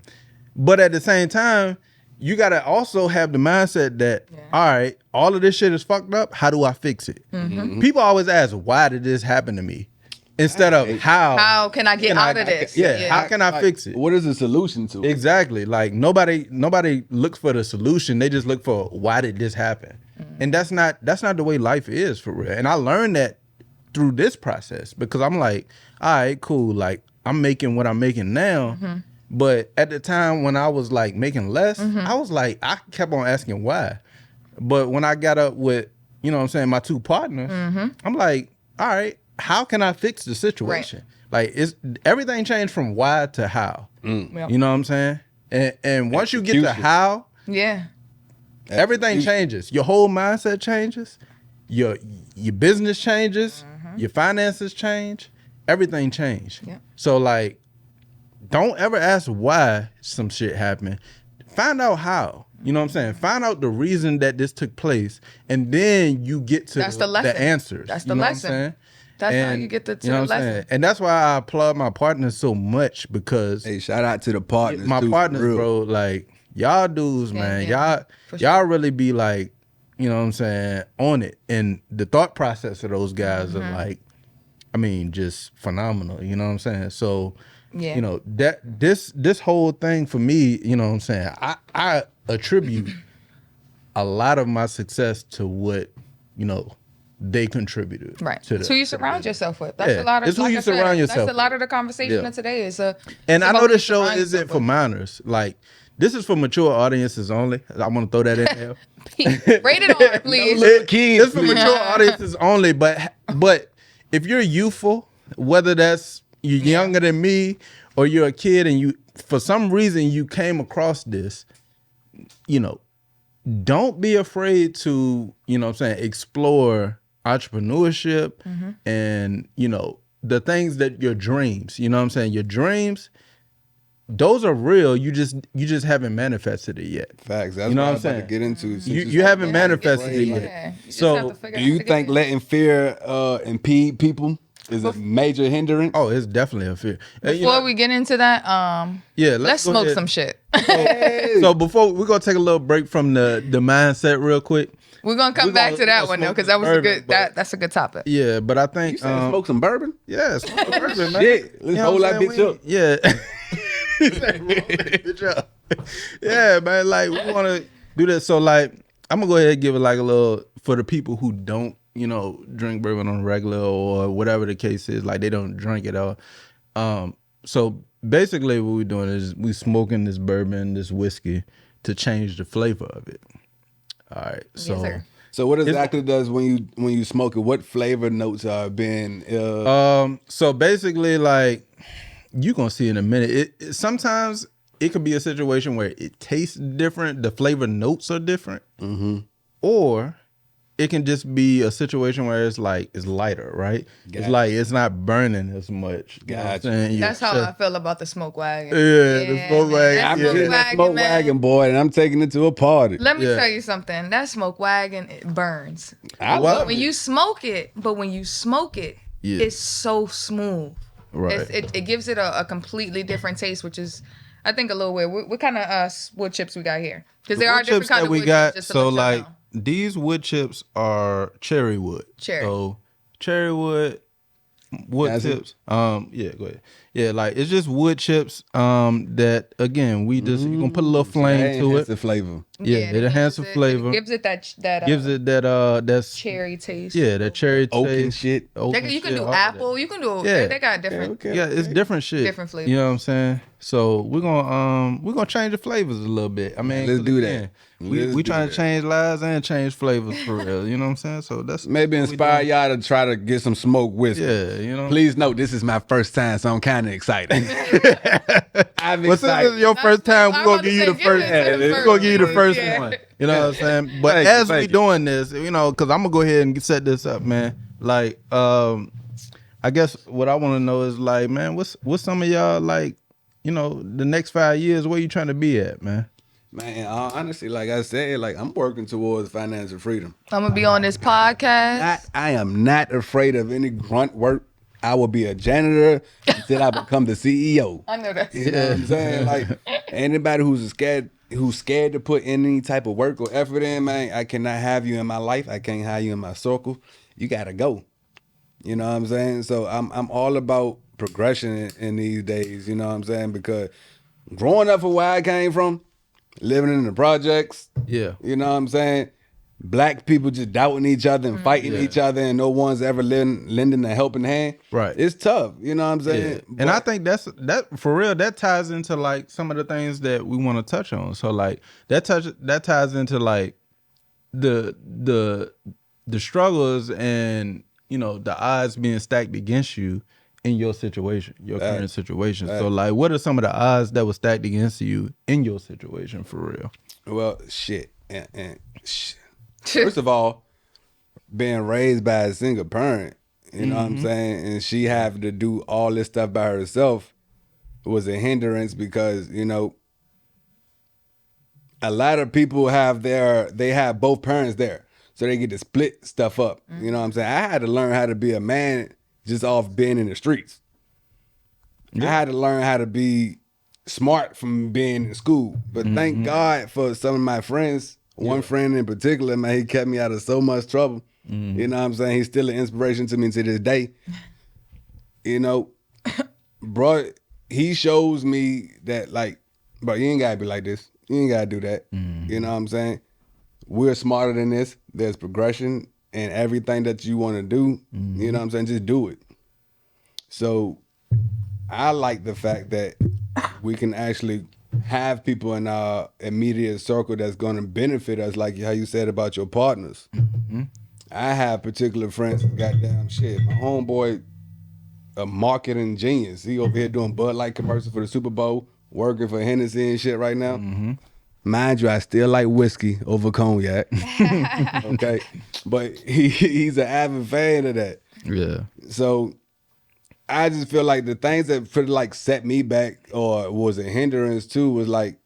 But at the same time, you got to also have the mindset that, all right, all of this shit is fucked up. How do I fix it? People always ask, why did this happen to me? Instead of How can I get out of this? How can I fix it? What is the solution to it? Exactly. Like nobody looks for the solution. They just look for why did this happen? And that's not the way life is for real. And I learned that through this process because I'm like, all right, cool. Like I'm making what I'm making now. But at the time when I was like making less, I was like, I kept on asking why. But when I got up with, you know what I'm saying, my two partners, I'm like, all right, how can I fix the situation? Like everything changed from why to how. Yep. You know what I'm saying? And once you get to how, everything changes. Your whole mindset changes. Your business changes. Your finances change. Everything changed. Yep. So like, don't ever ask why some shit happened. Find out how. You know what I'm saying? Find out the reason that this took place, and then you get to the answers. That's the you know lesson. What I'm saying? That's how you get to you know the what I'm lesson. saying? And that's why I applaud my partners so much because Hey, shout out to the partners. my too, partners, for real. bro, like y'all dudes, man, y'all really be like, you know what I'm saying, on it. And the thought process of those guys are like, I mean, just phenomenal. You know what I'm saying? So, you know, that this whole thing for me, you know what I'm saying, I attribute a lot of my success to what, you know, they contributed. Right. To It's who you surround yourself with. That's a lot of it's who like you I said, surround yourself That's a lot of the with. conversation of today is and I about know who this you show surround isn't yourself for with. minors. Like, this is for mature audiences only. I want to throw that in there. Rated R, please. It's for mature audiences only. But if you're youthful, whether that's you're younger than me or you're a kid and you for some reason you came across this, you know, don't be afraid to, you know what I'm saying, explore entrepreneurship and, you know, the things that your dreams, you know what I'm saying, your dreams, those are real. You just haven't manifested it yet. Facts. That's You know what what I I'm was about saying? to get into. So You haven't manifested it yet. Yeah. You just So, have to figure do out you how to get think there. letting fear impede people is a major hindrance? oh, it's definitely a fear. Before we get into that, let's go smoke ahead. some shit. So before we're gonna take a little break from the mindset real quick. We're gonna come back to that one though, because that was a good that's a good topic. Yeah, but I think You said smoke some bourbon? yeah, smoke some bourbon, man. Shit, let's hold that bitch up. Yeah. Bitch up. Yeah, man. Like we want to do this. So like, I'm gonna go ahead and give it like a little for the people who don't, you know, drink bourbon on the regular or whatever the case is. Like they don't drink it all. So basically, what we're doing is we smoking this bourbon, this whiskey, to change the flavor of it. All right. So. Yes, sir. So what exactly does when you smoke it? What flavor notes are being? So basically, like you gonna see in a minute. It sometimes it could be a situation where it tastes different. The flavor notes are different, or it can just be a situation where it's like it's lighter, right? Gotcha. It's like it's not burning as much. You know what I'm Gotcha. saying? That's how I feel about the smoke wagon. Yeah, the smoke man. wagon. That I'm Yeah. getting that smoke man. wagon, boy, and I'm taking it to a party. Let me Yeah. tell you something. That smoke wagon, it burns. I Well, love When it. you smoke it, Yeah. it's so smooth. Right. It gives it a completely different taste, which is, I think, a little weird. What kind of wood chips we got here? Because there are wood different chips kinds that of we wood got. chips. Just to So let y'all like know. these wood chips are cherry wood. Cherry. So cherry wood That's it. chips. Yeah, go ahead. Yeah, like it's just wood chips. That again, we just you gonna put a little flame to it. The flavor. Yeah, it enhances flavor. It gives it that Gives it that that's cherry taste. yeah, that cherry Oak and taste. shit. Oak You and can shit, do all of that. apple. You can do. Yeah. They got different. Okay. Yeah, it's different shit. Different flavors. You know what I'm saying? So we're gonna change the flavors a little bit. I mean, Let's 'cause do that. again, Let's we do trying that. to change lives and change flavors for real. You know what I'm saying? So that's Maybe what we inspire doing. y'all to try to get some smoke whiskey. Yeah, you know. Please note, this is my first time, so I'm kind of excited. I'm Well, since this excited. is your first time, we're I'm gonna about to give you say, the give first. it to the We're first gonna give you the one. first Yeah. one. You know what I'm saying? But Thank you, as we thank you. doing this, you know, because I'm gonna go ahead and set this up, man. Like, I guess what I want to know is like, man, what's some of y'all like, you know, the next 5 years? Where you trying to be at, man? Man, honestly, like I said, like I'm working towards financial freedom. I'm gonna be on this podcast. I am not afraid of any grunt work. I will be a janitor until I become the CEO. I know that. You know what I'm saying? Like anybody who's scared to put any type of work or effort in, man, I cannot have you in my life. I can't have you in my circle. You gotta go. You know what I'm saying? So I'm all about progression in these days. You know what I'm saying? Because growing up from where I came from, living in the projects, Yeah. you know what I'm saying? Black people just doubting each other and fighting Yeah. each other, and no one's ever lending a helping hand. Right. It's tough. You know what I'm saying? Yeah. And I think that for real, that ties into like some of the things that we want to touch on. So like that ties into like the struggles and, you know, the odds being stacked against you in your situation, your current situation. So like, what are some of the odds that were stacked against you in your situation for real? Well, shit. And shit. First of all, being raised by a single parent, you know what I'm saying, and she having to do all this stuff by herself was a hindrance because, you know, a lot of people they have both parents there. So they get to split stuff up. You know what I'm saying? I had to learn how to be a man just off being in the streets. I had to learn how to be smart from being in school. But thank God for some of my friends. One friend in particular, man, he kept me out of so much trouble. You know what I'm saying? He's still an inspiration to me to this day. You know, bro, he shows me that, like, bro, you ain't gotta be like this. You ain't gotta do that. You know what I'm saying? We're smarter than this. There's progression and everything that you want to do. You know what I'm saying? Just do it. So I like the fact that we can actually have people in our immediate circle that's going to benefit us, like how you said about your partners. I have particular friends, goddamn shit. My homeboy, a marketing genius. He over here doing Bud Light commercials for the Super Bowl, working for Hennessy and shit right now. Mind you, I still like whiskey over cognac. Okay, but he's an avid fan of that. Yeah. So I just feel like the things that pretty like set me back or was a hindrance too was like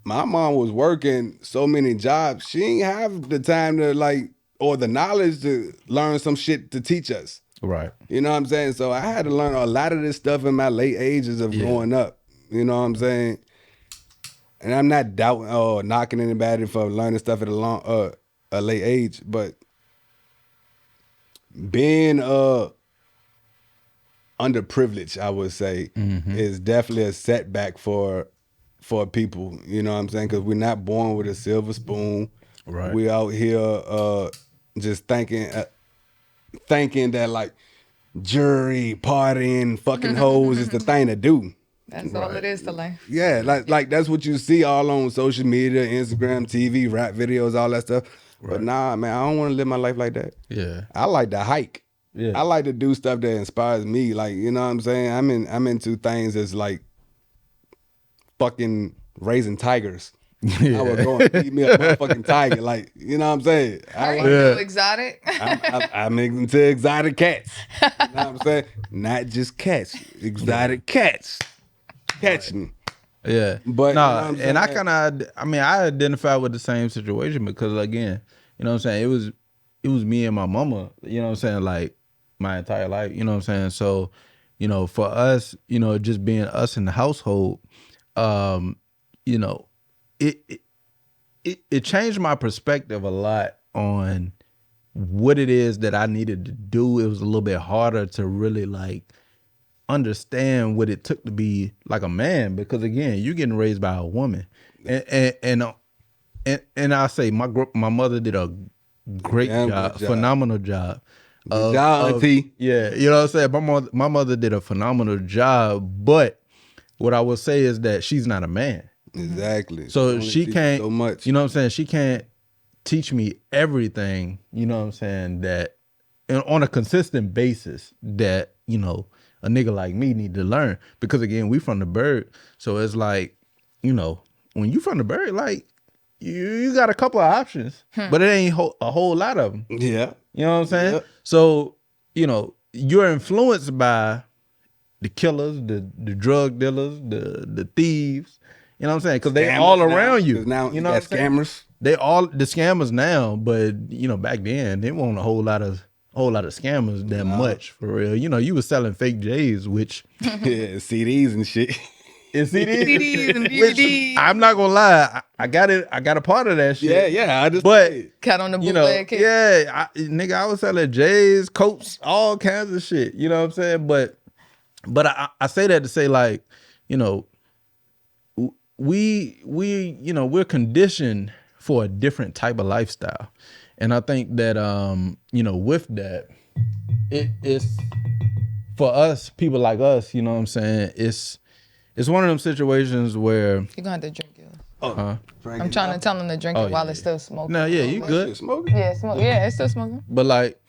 my mom was working so many jobs. She ain't have the time to like or the knowledge to learn some shit to teach us. Right. You know what I'm saying? So I had to learn a lot of this stuff in my late ages of growing up. You know what I'm saying? And I'm not doubting or knocking anybody for learning stuff at a late age, but being underprivileged, I would say, is definitely a setback for people. You know what I'm saying? Because we're not born with a silver spoon. Right. We out here just thinking that like jury, partying, fucking hoes is the thing to do. That's all it is to life. Yeah, like that's what you see all on social media, Instagram, TV, rap videos, all that stuff. But nah, man, I don't want to live my life like that. Yeah. I like to hike. Yeah. I like to do stuff that inspires me. Like, you know what I'm saying? I'm into things that's like fucking raising tigers. I would go and feed me a motherfucking tiger. Like, you know what I'm saying? Are you too exotic? I'm into exotic cats. You know what I'm saying? Not just cats. Exotic cats. Catch me. Yeah, But, no, you know what I'm and I saying? kind of, I mean, I identify with the same situation because again, you know what I'm saying, it was me and my mama, you know what I'm saying, like my entire life, you know what I'm saying. So, you know, for us, you know, just being us in the household, you know, it changed my perspective a lot on what it is that I needed to do. It was a little bit harder to really like understand what it took to be like a man, because again, you're getting raised by a woman, and I say my mother did a great Damn job, good job. phenomenal job. Good job, auntie. Yeah, you know what I'm saying. My mother did a phenomenal job, but what I will say is that she's not a man, Exactly. so Only she teach can't. so much. You know what I'm saying. She can't teach me everything. You know what I'm saying, that and on a consistent basis that, you know, a nigga like me need to learn, because again, we from the bird, so it's like, you know, when you from the bird, like you got a couple of options, but it ain't a whole lot of them. Yeah. You know what I'm saying? Yep. So, you know, you're influenced by the killers, the drug dealers, the thieves. You know what I'm saying? Because they Scammers all now, around you. 'cause now you you know got what I'm saying? scammers. They all the scammers now, but you know, back then they weren't a whole lot of scammers that much for real. You know, you was selling fake J's, which Yeah, CDs and shit. is CDs and which DVDs. I'm not gonna lie, I got it. I got a part of that shit. Yeah, I just But Cut on the you know, bootleg kick. yeah, nigga, I was selling J's, coats, all kinds of shit. You know what I'm saying? But I say that to say, like, you know, we you know, we're conditioned for a different type of lifestyle, and I think that you know, with that, it's for us, people like us, you know what I'm saying, it's one of them situations where You're gonna have to drink yours. Frank, I'm trying to tell them to drink it while it's still smoking. no, yeah, you good. shit smoking. Yeah, yeah, it's still smoking. But like,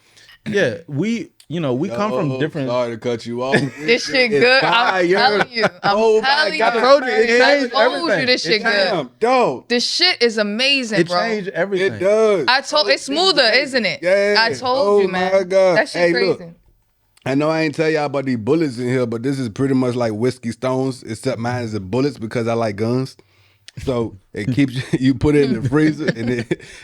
yeah, we, you know, we come from different. Sorry to cut you off. This shit is good. fire. I'm telling you. Oh my telling God. you. I told you, it Man, changed I told everything. you this shit It changed- good. Damn, dog. This shit is amazing, It bro. changed everything. It does. I told it's smoother, isn't it? Yeah. I told Oh you, man. my God. That shit Hey, crazy. look. I know I ain't tell y'all about these bullets in here, but this is pretty much like whiskey stones, except mine is the bullets because I like guns. So it keeps you put it in the freezer and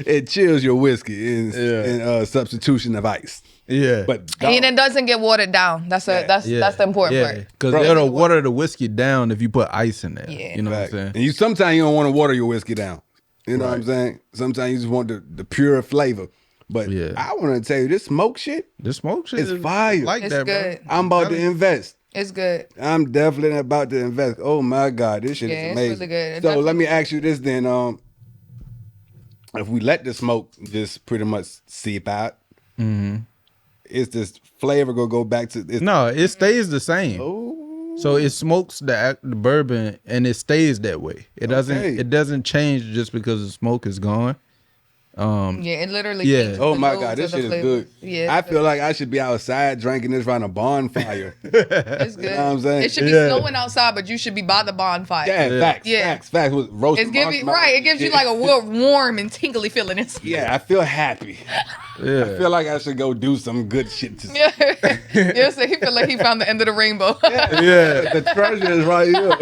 it chills your whiskey in substitution of ice. Yeah, But And it doesn't get watered down. That's that's the important part. because Bro. it'll water the whiskey down if you put ice in there. Yeah. You know Fact. what I'm And saying? you sometimes you don't want to water your whiskey down. You know what I'm Right. saying? Sometimes you just want the pure flavor. But Yeah. I want to tell you, this smoke shit, The smoke shit It's is fire. like It's that, good. bro. I'm about to invest. It's good. I'm definitely about to invest. Oh my God, this shit Yeah, is it's amazing. really good. It So let me definitely- ask you this then. If we let the smoke just pretty much seep out, is this flavor gonna go back to? No, it stays the same. Oh, So it smokes the bourbon and it stays that way. It doesn't. Okay. It doesn't change just because the smoke is gone. Yeah, it literally. Yeah. changes oh the my nodes God, of this the shit is flavors. good. Yeah, I it's feel like I should be outside drinking this around a bonfire. It's good. You know what I'm saying? It should be Yeah. snowing outside, but you should be by the bonfire. Yeah, facts, Yeah. facts. With roasted It's giving marshmallows right. It and gives you shit. like a real warm and tingly feeling inside. Yeah, I feel happy. Yeah. I feel like I should go do some good shit. Yeah. Yeah, so he feel like he found the end of the rainbow. Yeah. The treasure is right here.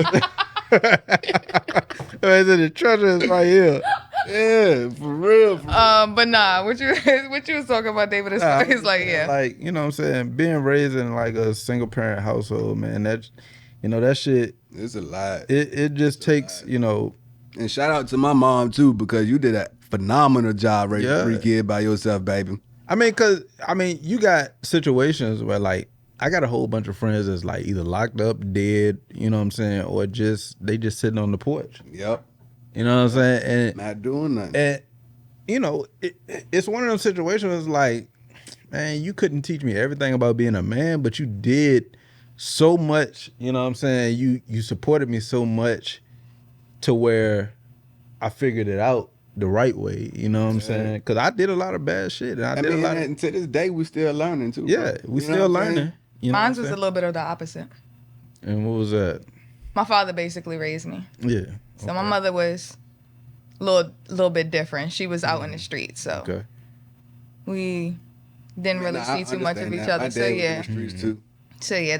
The treasure is right here. Yeah, for real. But nah, what you was talking about, David? Is he's like, yeah. Like, you know what I'm saying? Being raised in like a single parent household, man, that, you know, that shit, It's a lot. it just takes, you know, And shout out to my mom too, because you did a phenomenal job raising Yeah. 3 kids by yourself, baby. you got situations where like, I got a whole bunch of friends that's like either locked up, dead, you know what I'm saying, or they just sitting on the porch. Yep. You know what I'm saying? And Not doing nothing. And you know, it's one of those situations like, man, you couldn't teach me everything about being a man, but you did so much. You know what I'm saying? You supported me so much to where I figured it out the right way. You know what I'm saying? Because I did a lot of bad shit, and I did a lot of and to this day, we still learning too. yeah. bro. We You know still what I'm saying? learning. You know Mine what I'm was a saying? little bit of the opposite. And what was that? My father basically raised me. Yeah. So my mother was little bit different. She was out in the streets, so Okay. we didn't really see too much of each other. My So dad was in yeah, the streets too. so yeah,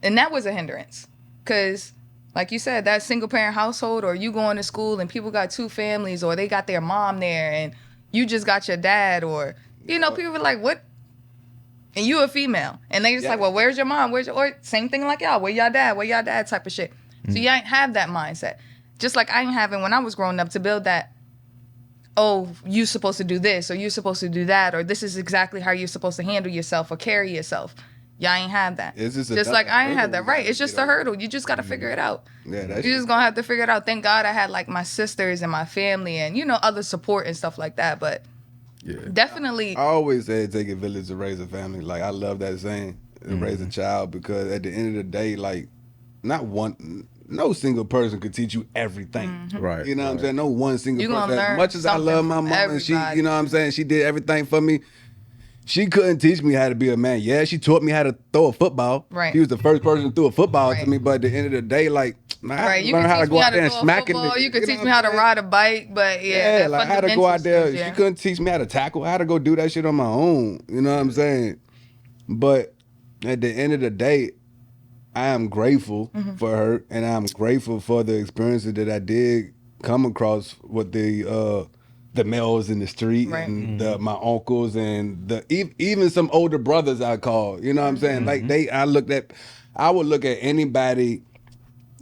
that was a hindrance, cause like you said, that single parent household, or you going to school and people got 2 families, or they got their mom there and you just got your dad, or people were like, what? And you a female, and they just like, well, where's your mom? Or same thing like y'all, where y'all dad? Where y'all dad? Type of shit. So you ain't have that mindset. Just like I ain't having when I was growing up, to build that, oh, you supposed to do this, or you supposed to do that, or this is exactly how you're supposed to handle yourself or carry yourself. Y'all ain't have that. It's just like I ain't have that. Right. It's just a hurdle. You just got to figure it out. Yeah, you just going to have to figure it out. Thank God I had like my sisters and my family and, other support and stuff like that. But definitely. I always say take a village to raise a family. Like, I love that saying, to raise a child, because at the end of the day, like, no single person could teach you everything. Right. You know what I'm saying? No one single You person. gonna As learn much as I love my mom, and she, everybody. you know what I'm saying, she did everything for me. She couldn't teach me how to be a man. Yeah, she taught me how to throw a football. Right. She was the first person to throw a football to Right. me. But at the end of the day, like, man, I You learned could how to teach go me how out there to and throw a smack football. it. You could teach know me what how I'm to saying? ride a bike, but Yeah, like how to go out there. fundamentals, She couldn't teach me how to tackle, how to go do that shit on my own. You know what I'm saying? But at the end of the day, I am grateful for her, and I'm grateful for the experiences that I did come across with the males in the street, Right. and my uncles, and even some older brothers I call. You know what I'm saying? Like I would look at anybody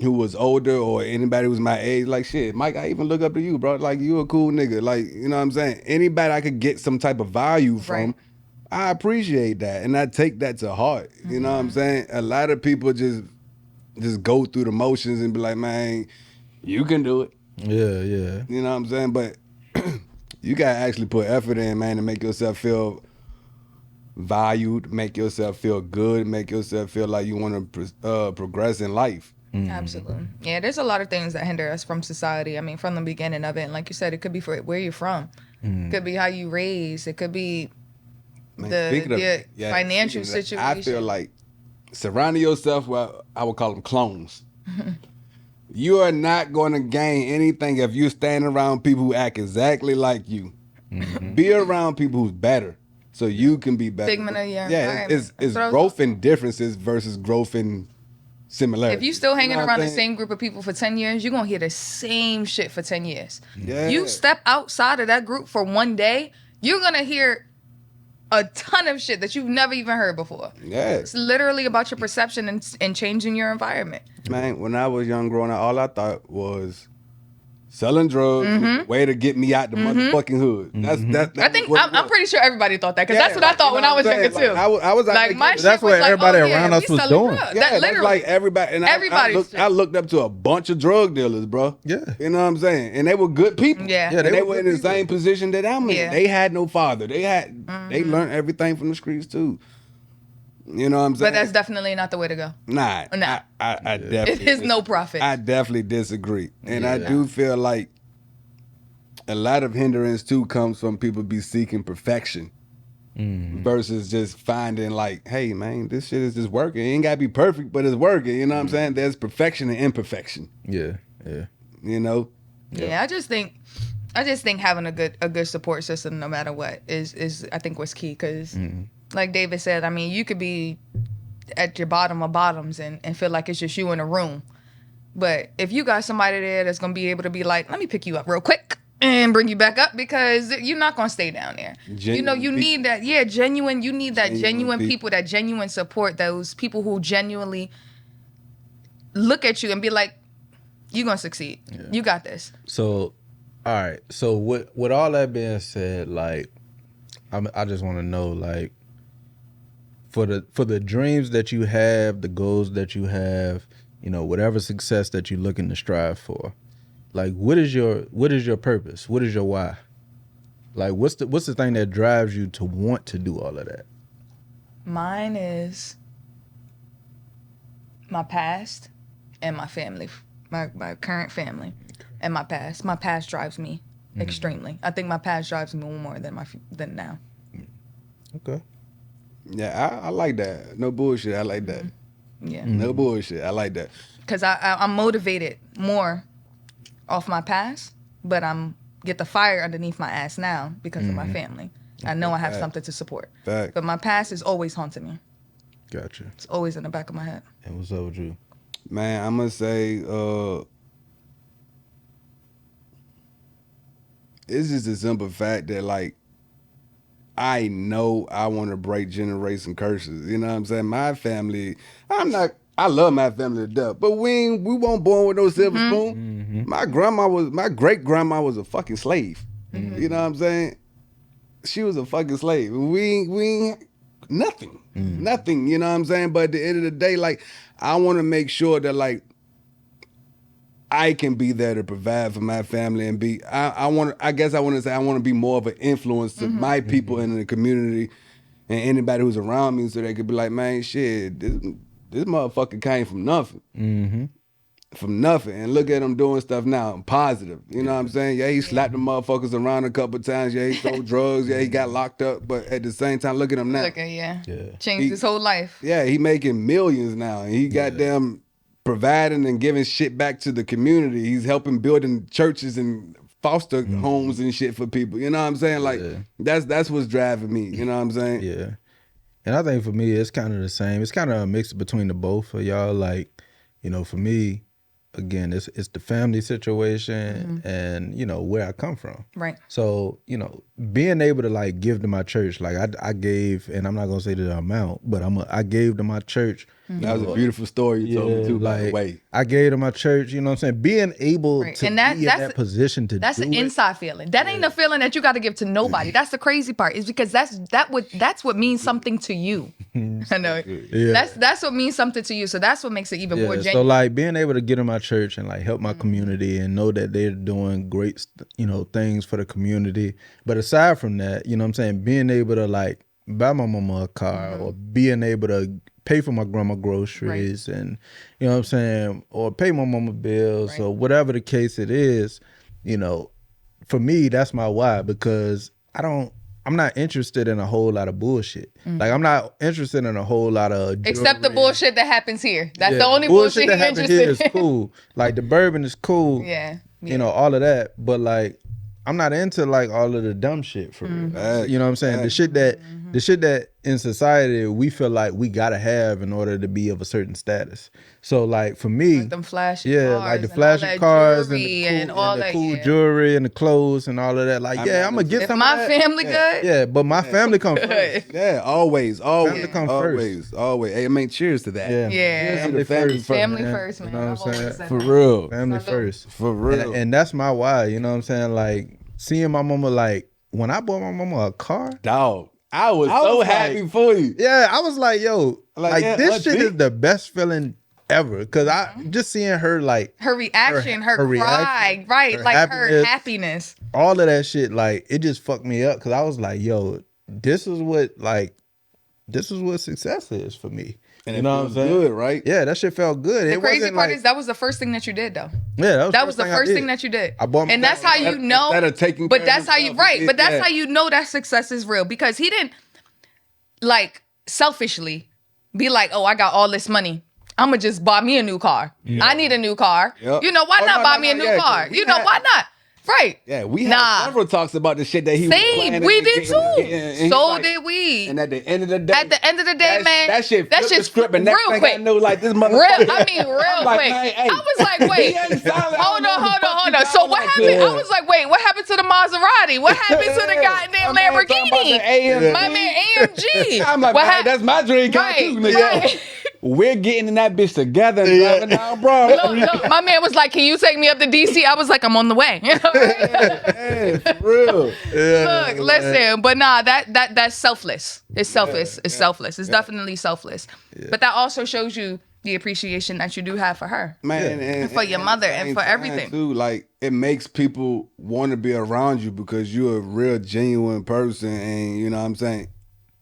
who was older or anybody who was my age, like, shit, Mike, I even look up to you, bro. Like, you a cool nigga. Like, you know what I'm saying? Anybody I could get some type of value from, Right. I appreciate that. And I take that to heart. You know what I'm saying? A lot of people just go through the motions and be like, man, you can do it. Yeah, yeah. You know what I'm saying? But you gotta actually put effort in, man, to make yourself feel valued, make yourself feel good, make yourself feel like you want to progress in life. Absolutely. Yeah, there's a lot of things that hinder us from society. I mean, from the beginning of it. And like you said, it could be for where you're from. It could be how you raised. It could be Man, the financial speaking of that, situation. I feel like surrounding yourself with, I would call them clones. You are not going to gain anything if you stand around people who act exactly like you. Be around people who's better, so you can be better. Figment of your yeah, environment. it's That's what I was growth talking in differences versus growth in similarities. If you still hanging You know what around I'm the saying? same group of people for 10 years, you're going to hear the same shit for 10 years. Yeah. You step outside of that group for one day, you're going to hear a ton of shit that you've never even heard before. Yeah. It's literally about your perception and changing your environment. Man, when I was young growing up, all I thought was selling drugs was the way to get me out the motherfucking hood. That's I think what it I'm was. pretty sure everybody thought that, because Yeah, that's what I like, thought you when know I was what I'm younger saying? too. Like, I was out Like there my getting- shit That's was what like, everybody oh, yeah, around we us was selling doing. drugs. Yeah, That that's literally. like everybody. And Everybody's I looked up to a bunch of drug dealers, bro. Yeah. You know what I'm saying? And they were good people. Yeah. Yeah, And they were were good in the people. same position that I'm in. Yeah. They had no father. They learned everything from the streets too. You know what I'm saying? But that's definitely not the way to go. Nah. Nah. I definitely It is no profit. I definitely disagree. And I Yeah. do feel like a lot of hindrance too comes from people be seeking perfection versus just finding like, hey man, this shit is just working. It ain't gotta be perfect, but it's working. You know what I'm saying? There's perfection and imperfection. Yeah, yeah. You know? Yeah, I just think having a good support system, no matter what, is I think what's key. Because, like David said, I mean, you could be at your bottom of bottoms and feel like it's just you in a room, but if you got somebody there that's gonna be able to be like, let me pick you up real quick and bring you back up, because you're not gonna stay down there. Genuine You people. need that. Yeah, genuine. You need that genuine people. people, that genuine support. Those people who genuinely look at you and be like, you're gonna succeed. You got this. So, all right. So with all that being said, like, I just want to know, like, for the dreams that you have, the goals that you have, you know, whatever success that you're looking to strive for, like, what is your purpose? What is your why? Like, what's the thing that drives you to want to do all of that? Mine is my past and my family, my current family, and my past. My past drives me extremely. I think my past drives me more than now. Okay. Yeah, I like that. No bullshit. I like that. Yeah, No bullshit. I like that. because I'm motivated more off my past but I'm get the fire underneath my ass now because of my family. I know I have something to support. Fact. But my past is always haunting me. Gotcha. It's always in the back of my head. And what's up with you? Man, I'm gonna say it's just a simple fact that like I know I want to break generation curses. You know what I'm saying? My family, I love my family to death, but we weren't born with no silver spoon. My great grandma was a fucking slave. You know what I'm saying? She was a fucking slave. We ain't nothing. Nothing, you know what I'm saying? But at the end of the day, like, I want to make sure that like I can be there to provide for my family and be. I want to be more of an influence to my people in the community and anybody who's around me, so they could be like, man, shit, this motherfucker came from nothing, from nothing, and look at him doing stuff now, positive. You know what I'm saying? Yeah, he slapped the motherfuckers around a couple of times. Yeah, he sold drugs. Yeah, he got locked up. But at the same time, look at him now. Changed his whole life. Yeah, he making millions now, and he goddamn providing and giving shit back to the community. He's helping building churches and foster homes and shit for people. You know what I'm saying? Like that's what's driving me. You know what I'm saying? Yeah. And I think for me, it's kind of the same. It's kind of a mix between the both of y'all. Like, you know, for me, again, it's the family situation and, you know, where I come from. Right. So, you know, being able to like give to my church, like I gave, and I'm not gonna say the amount, but I gave to my church. That was a beautiful story you told me too, by the way. I gave to my church, you know what I'm saying? Being able to and be in that position to that's do an inside feeling. That ain't a feeling that you got to give to nobody. That's the crazy part. Is because that's what means something to you. I know. Yeah. That's what means something to you. So that's what makes it even more genuine. So like being able to get in my church and like help my community and know that they're doing great, you know, things for the community. But aside from that, you know what I'm saying? Being able to like buy my mama a car or being able to pay for my grandma groceries and, you know what I'm saying, or pay my mama bills or whatever the case it is, you know, for me, that's my why, because I'm not interested in a whole lot of bullshit. Like, I'm not interested in a whole lot of jewelry. Except the bullshit that happens here. That's the only bullshit that you're happens interested here in. is cool. Like, the bourbon is cool. Yeah. You know, all of that. But, like, I'm not into, like, all of the dumb shit for real. You know what I'm saying? The shit that in society we feel like we gotta have in order to be of a certain status. So like for me, like them flashy cars, like the flashy cars and the cool jewelry and the clothes and all of that. Like, I'm gonna get some of that. If my family good, yeah, but my family come first. Yeah, always. Family come first. Always. Hey, I mean, cheers to that. Yeah. Family first. Family first, man. You know what I'm saying? For real. Family first. For real. And that's my why. You know what I'm saying? Like seeing my mama, like when I bought my mama a car, dog. I was so happy for you. Yeah, I was like, yo, like this shit see? is the best feeling ever. Cause I just seeing her like her reaction, her cry, reaction, right? her Like her happiness. All of that shit, like it just fucked me up. Cause I was like, yo, this is what success is for me. And you know what I'm saying? Good, right? Yeah, that shit felt good. The crazy part is that was the first thing that you did, though. Yeah, that was the first thing that you did. I bought my and that's how you know. But that's how you But that's how you know that success is real, because he didn't like selfishly be like, oh, I got all this money, I'm gonna just buy me a new car. I need a new car. You know, why not buy me a new car? You know, why not? Right. Yeah, we had several talks about the shit that he was planning. We did too. So did we. And at the end of the day, man, that shit flipped the script, and real quick. I knew like this motherfucker. Real quick. I was like, wait, hold on. So what happened? I was like, wait, what happened to the Maserati? What happened to the goddamn Lamborghini? My man AMG. I'm like, man, that's my dream car too, nigga. We're getting in that bitch together and driving down, bro. Look, my man was like, can you take me up to DC? I was like, I'm on the way. Yeah, for real. Look, listen, but nah, that's selfless. It's selfish. It's selfless. It's definitely selfless. But that also shows you the appreciation that you do have for her, man, and for your mother and for everything. Too, like it makes people want to be around you because you're a real genuine person, and you know what I'm saying.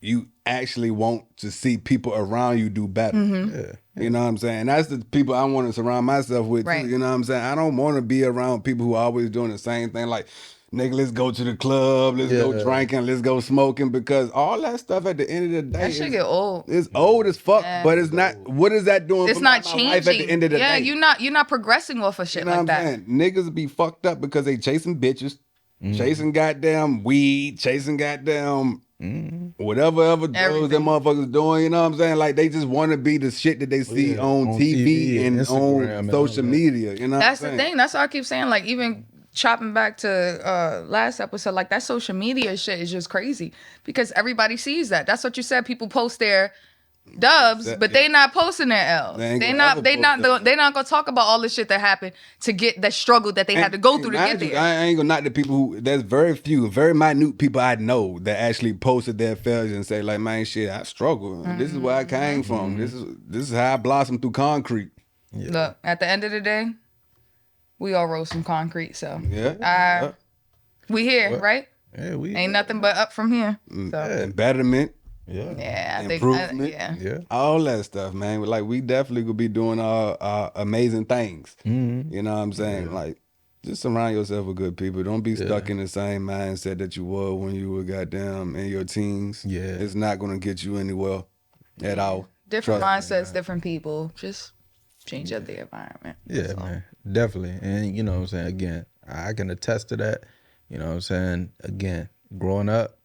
You actually want to see people around you do better. You know what I'm saying? That's the people I want to surround myself with too. You know what I'm saying? I don't want to be around people who are always doing the same thing. Like nigga, let's go to the club, let's go Yeah. drinking, let's go smoking, because all that stuff at the end of the day That shit get old. It's old as fuck, Yeah. but it's not. What is that doing It's for not my changing. life at the end of the yeah, day? you're not progressing off of shit You know like what I'm that. saying? Niggas be fucked up because they chasing bitches, chasing goddamn weed, chasing goddamn whatever other drugs that Everything. motherfuckers doing. You know what I'm saying? Like they just want to be the shit that they see on TV and Instagram on and social all that. media. You know That's what I'm the saying? thing. That's why I keep saying, like, even chopping back to last episode, like that social media shit is just crazy because everybody sees that. That's what you said. People post their dubs, but they not posting their L's. They ain't They gonna not ever they post not that. they not gonna talk about all the shit that happened to get that struggle that they had to go through to get Mind you, there. I ain't gonna knock the people who. There's very few, very minute people I know that actually posted their failures and say like, "Man, shit, I struggle. This is where I came from. This is how I blossomed through concrete." Look, at the end of the day, we all rose some concrete, so Yeah, we here, right? Yeah, we Ain't nothing but up from here. So and betterment, yeah, I think improvement, yeah. all that stuff, man. Like we definitely could be doing our amazing things. You know what I'm saying? Like, just surround yourself with good people. Don't be stuck in the same mindset that you were when you were goddamn in your teens. Yeah. It's not gonna get you anywhere at all. Different Trust me. mindsets, different people. Just change up the environment. Yeah, That's all. man. Definitely. And you know what I'm saying? Again, I can attest to that. You know what I'm saying? Again, growing up,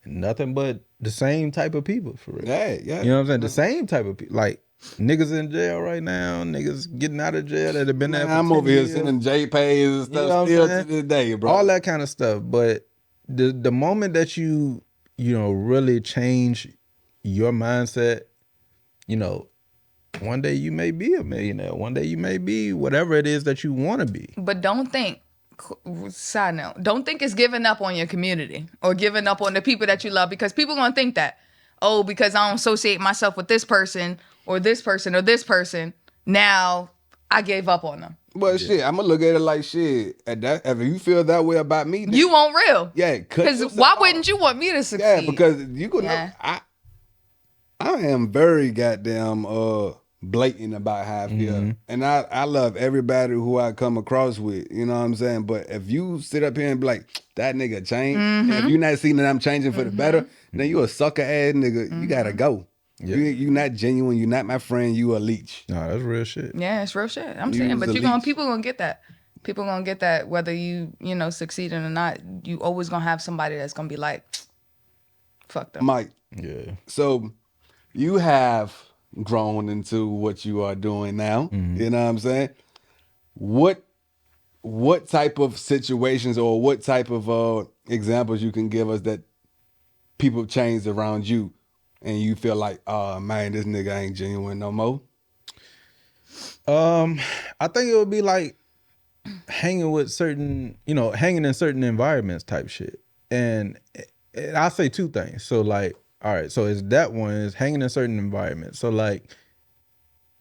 nothing but the same type of people for real. Yeah. You know what I'm saying? The same type of people. Like niggas in jail right now, niggas getting out of jail that have been there Man, for I'm 10 over here years. sending JPays and You stuff know what I'm still to saying? this day, bro. All that kind of stuff. But the moment that you know, really change your mindset, you know, one day you may be a millionaire. One day you may be whatever it is that you want to be. But don't think, side note, don't think it's giving up on your community or giving up on the people that you love, because people gonna think that, oh, because I don't associate myself with this person or this person or this person, now I gave up on them. But shit, I'm gonna look at it like shit. At that, if you feel that way about me, then, You won't real. yeah, cut Because yourself why off. wouldn't you want me to succeed? Yeah, because you could Yeah. know. I am very goddamn blatant about how I feel, and I love everybody who I come across with. You know what I'm saying? But if you sit up here and be like, that nigga changed, and if you not seeing that I'm changing for the better, then you a sucker ass nigga. You gotta go. Yeah. You not genuine. You not my friend. You a leech. No, that's real shit. Yeah, it's real shit. I'm You saying, was but the people least. gonna get that. People gonna get that whether you know succeeding or not. You always gonna have somebody that's gonna be like, fuck them. Mike. Yeah. So you have grown into what you are doing now. You know what I'm saying? What type of situations or what type of examples you can give us that people changed around you and you feel like, oh man, this nigga ain't genuine no more? I think it would be like hanging with certain, you know, hanging in certain environments type shit. And I'll say two things. So like, all right, so it's that one is hanging in certain environments. So like,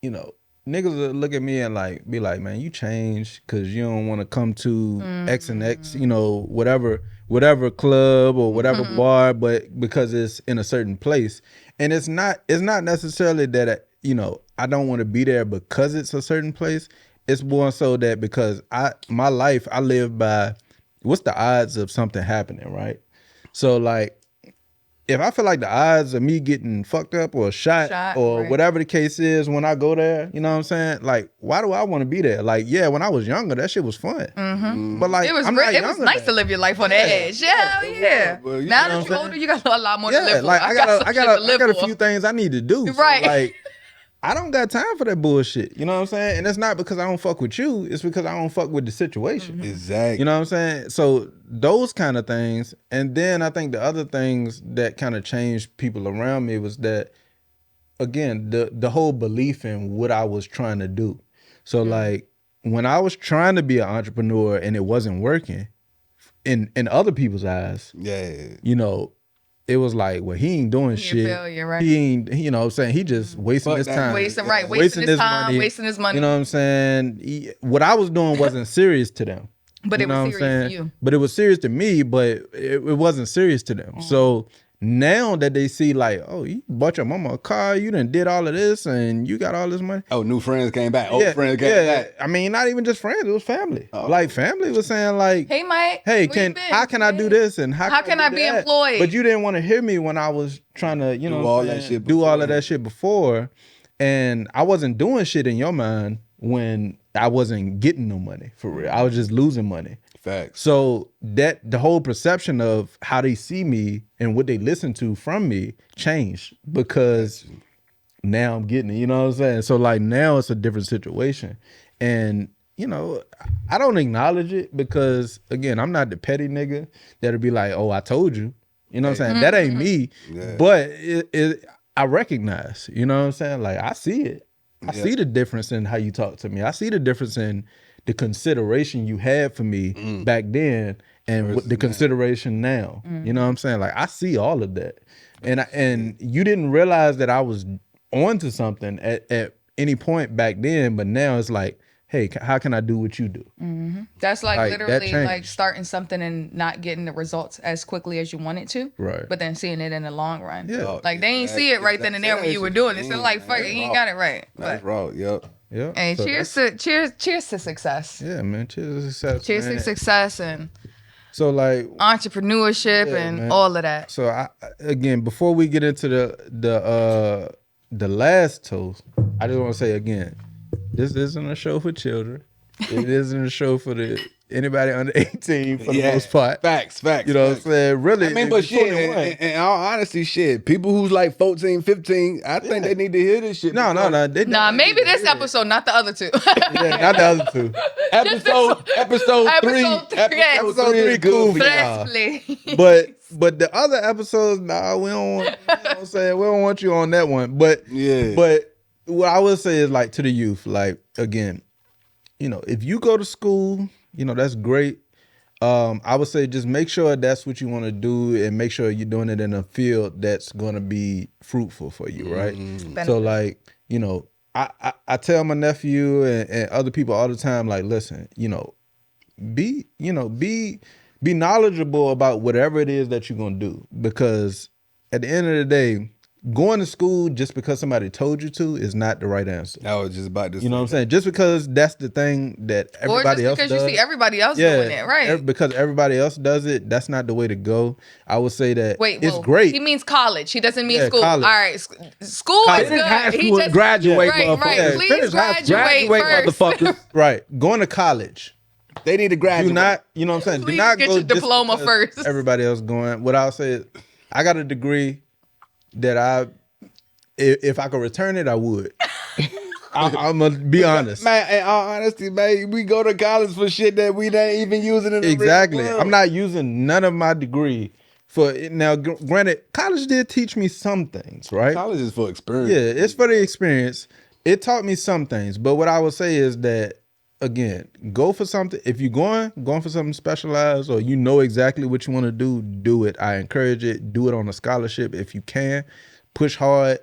you know, niggas will look at me and like be like, man, you changed because you don't want to come to X and X, you know, whatever club or whatever bar, but because it's in a certain place. And it's not necessarily that, you know, I don't want to be there because it's a certain place. It's more so that because my life, I live by what's the odds of something happening, right? So like, if I feel like the odds of me getting fucked up or shot or right. whatever the case is when I go there, you know what I'm saying? Like, why do I want to be there? Like, yeah, when I was younger, that shit was fun. But like, It was I'm not it was younger nice now. to live your life on the edge. Yeah, yeah. Well, you Now know that you're older, you got a lot more to Yeah, live for. like I got some shit to live a for. few things I need to do. So, Right. like, I don't got time for that bullshit. You know what I'm saying? And it's not because I don't fuck with you. It's because I don't fuck with the situation. Exactly. You know what I'm saying? So those kind of things. And then I think the other things that kind of changed people around me was that, again, the whole belief in what I was trying to do. So like when I was trying to be an entrepreneur and it wasn't working in other people's eyes, Yeah. you know, it was like, well, he ain't doing He a shit. failure, right? He ain't, you know what I'm saying? He just wasting Fuck his that. time. Wasting his his time, money. wasting his money. You know what I'm saying? What I was doing wasn't serious to them. But You it know was what I'm serious to saying? you. But it was serious to me, but it wasn't serious to them. So now that they see like, oh, you bought your mama a car, you done did all of this, and you got all this money. Oh, new friends came back. Old friends came back. I mean, not even just friends, it was family. Like family was saying like, Hey, Mike. hey, where you been? how can I do this and how can I do be that? employed? But you didn't want to hear me when I was trying to, you know, all that shit do all of before. that shit before, and I wasn't doing shit in your mind when I wasn't getting no money for real. I was just losing money. Facts. So that the whole perception of how they see me and what they listen to from me changed because now I'm getting it. You know what I'm saying? So like now it's a different situation, and you know I don't acknowledge it because again I'm not the petty nigga that'll be like, oh, I told you. You know what I'm saying? That ain't me. Yeah. But I recognize. You know what I'm saying? Like I see it. I see the difference in how you talk to me. I see the difference in the consideration you had for me back then and the consideration now. You know what I'm saying? Like I see all of that. And you didn't realize that I was onto something at any point back then, but now it's like, hey, how can I do what you do? That's like Like, literally that like changed. starting something and not getting the results as quickly as you want it to. Right. But then seeing it in the long run. Yeah. Like they ain't see it right then and there when you were doing it. So like, fuck it, you ain't got it right. That's But right. Yep. Yeah. hey, So cheers to success. yeah, man. Cheers to success. Cheers man. to success and So like entrepreneurship Yeah, and man. all of that. So I again, before we get into the last toast, I just want to say again, this isn't a show for children. It isn't a show for anybody under 18 for the most part. Facts. You know what I'm saying? Really, I mean, if but you're shit, 21 in all honesty, shit, people who's like 14, 15, I think they need to hear this shit. No. They Nah, don't maybe need to this hear it. episode, not the other two. Yeah, not the other two. Episode three. Episode three is good cool for for y'all. Presley. But the other episodes, nah, we don't want. You know what I'm saying? We don't want you on that one. But Yeah. But what I would say is like to the youth, like again, you know, if you go to school, you know that's great. I would say just make sure that's what you want to do, and make sure you're doing it in a field that's going to be fruitful for you, right? So like, you know, I tell my nephew and other people all the time, like, listen, you know, be knowledgeable about whatever it is that you're gonna do, because at the end of the day, going to school just because somebody told you to is not the right answer. I was just about to say. You know what I'm saying? Just because that's the thing that Or everybody just else because does. you see everybody else doing it, right? Because everybody else does it, that's not the way to go. I would say that Wait, it's well, great. He means college. He doesn't mean Yeah, school. college. All right, school is Finish good. high He school and just graduate, right. motherfucker. Please Finish high school. graduate first. motherfuckers. Right. Going to college. They need to graduate. Do not, you know what I'm saying? Please Do not get go your just diploma because first. Everybody else going. What I'll say is, I got a degree that if I could return it, I would. I'm gonna be honest. Man, in all honesty, man, we go to college for shit that we not even using in the Exactly. real world. I'm not using none of my degree for it. Now. Granted, college did teach me some things, right? College is for experience. Yeah, it's for the experience. It taught me some things, but what I would say is that again, go for something. If you're going for something specialized, or you know exactly what you want to do it. I encourage it. Do it on a scholarship if you can. Push hard.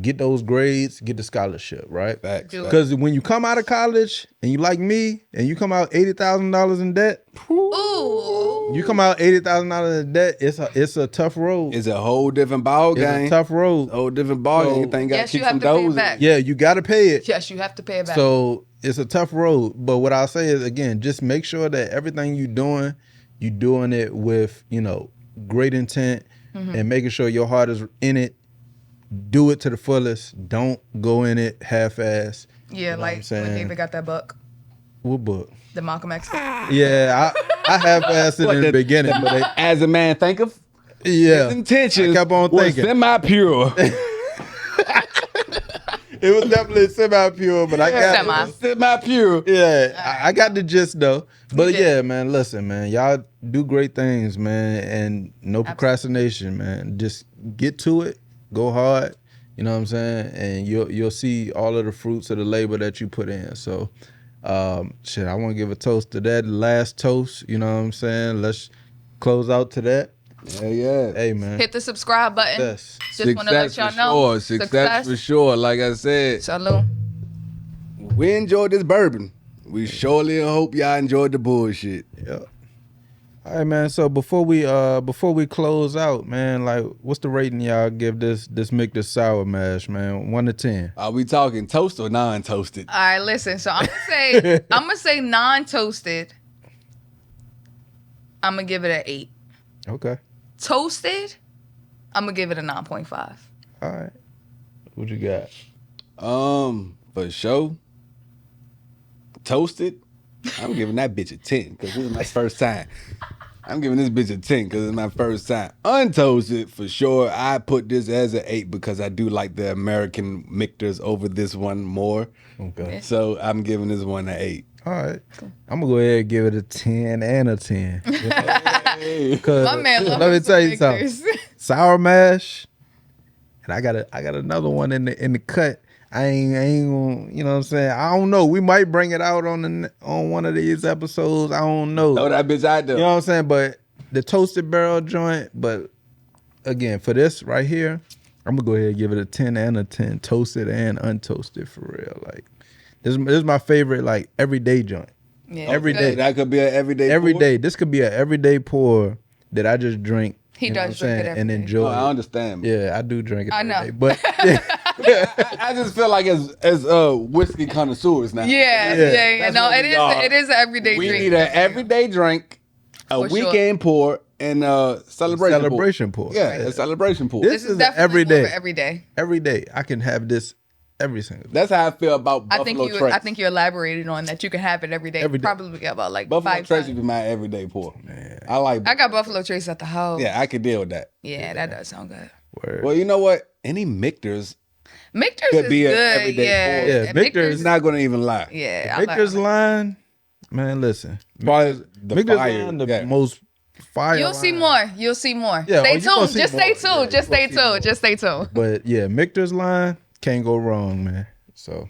Get those grades. Get the scholarship. Right. Facts. Because when you come out of college and you like me and you come out $80,000 in debt, Ooh. you come out $80,000 in debt. It's a tough road. It's a whole different ball game. It's a tough road. whole different ball game. So- You think got to Yes, kick you have some to pay it doors back. in. Yeah, you got to pay it. Yes, you have to pay it back. So it's a tough road. But what I'll say is, again, just make sure that everything you're doing it with, you know, great intent and making sure your heart is in it. Do it to the fullest. Don't go in it half-ass. yeah, You know what like I'm saying? when David got that book, What book? the Malcolm X book. Yeah, I half-assed it in the beginning, but As a man, think of yeah, his intentions. I kept on was thinking. semi-pure. It was definitely semi-pure, but I got Semi. Semi-pure. Yeah, I got the gist though. But did. yeah, man, listen, man, y'all do great things, man, and no procrastination, man. Just get to it, go hard. You know what I'm saying, and you'll see all of the fruits of the labor that you put in. So, shit, I want to give a toast to that last toast. You know what I'm saying? Let's close out to that. Yeah. Hey, man. Hit the subscribe button. Yes. Just want to let y'all know. Success for sure. Like I said, Salud. we enjoyed this bourbon. We surely hope y'all enjoyed the bullshit. Yeah. All right, man. So before we close out, man, like, what's the rating y'all give this Michter sour mash, man? 1 to 10. Are we talking toast or non-toasted? All right, listen. So I'm gonna say non-toasted. I'm gonna give it an 8. Okay. Toasted, I'm gonna give it a 9.5. All right. What you got? For sure. Toasted, I'm giving that bitch a 10 because this is my first time. I'm giving this bitch a 10 because it's my first time. Untoasted, for sure, I put this as an 8 because I do like the American Michters over this one more. Okay. So I'm giving this one an 8. All right. I'm gonna go ahead and give it a 10 and a 10. Because My man loves let me tell you Michters. something. Sour mash, and I got another one in the cut. I ain't gonna, you know what I'm saying? I don't know. We might bring it out on one of these episodes. I don't know. Throw that bitch out there. You know what I'm saying? But the toasted barrel joint, but again, for this right here, I'm gonna go ahead and give it a 10 and a 10, toasted and untoasted for real. Like this is my favorite, like, everyday joint. Yeah, Every day. That could be an everyday Every pour? day. This could be an everyday pour that I just drink. He you know does what I'm drink it saying, every and day. enjoy. Oh, I understand. Yeah, I do drink it. I every know. day. But I just feel like as whiskey connoisseurs now. Yeah. That's No, what we are. it is an everyday We drink. need an everyday drink, a For sure. weekend pour, and a celebration pour. pour. Yeah, a celebration pour. This This is is definitely every more of day. an every day. Every day I can have this every single day. That's how I feel about I Buffalo think Trace. I think you elaborated on that. You can have it every day. Every day. Probably about like Buffalo 5 Trace times. would be my everyday pour. I like. I got Buffalo Trace at the house. Yeah, I could deal with that. Yeah, that does sound good. Word. Well, you know what? Any Michters Michter's could is be an good. everyday Yeah, pour. Yeah, And Michter's It's not going to even lie. Yeah, I Michter's like. line, man. Listen, Probably the Michter's fire. line, the Yeah. most fire. You'll see line. more. You'll see more. Yeah, Stay you gonna tuned. see Just more. stay Yeah, tuned. you Just gonna stay see more. tuned. Just stay tuned. But yeah, Michter's line can't go wrong, man. So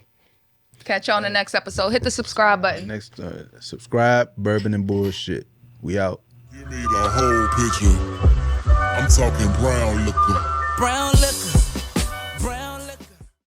Catch you on the next episode. Hit the subscribe button. next, subscribe, Bourbon and Bullshit. We out. Give me the whole picture. I'm talking brown liquor. Brown liquor.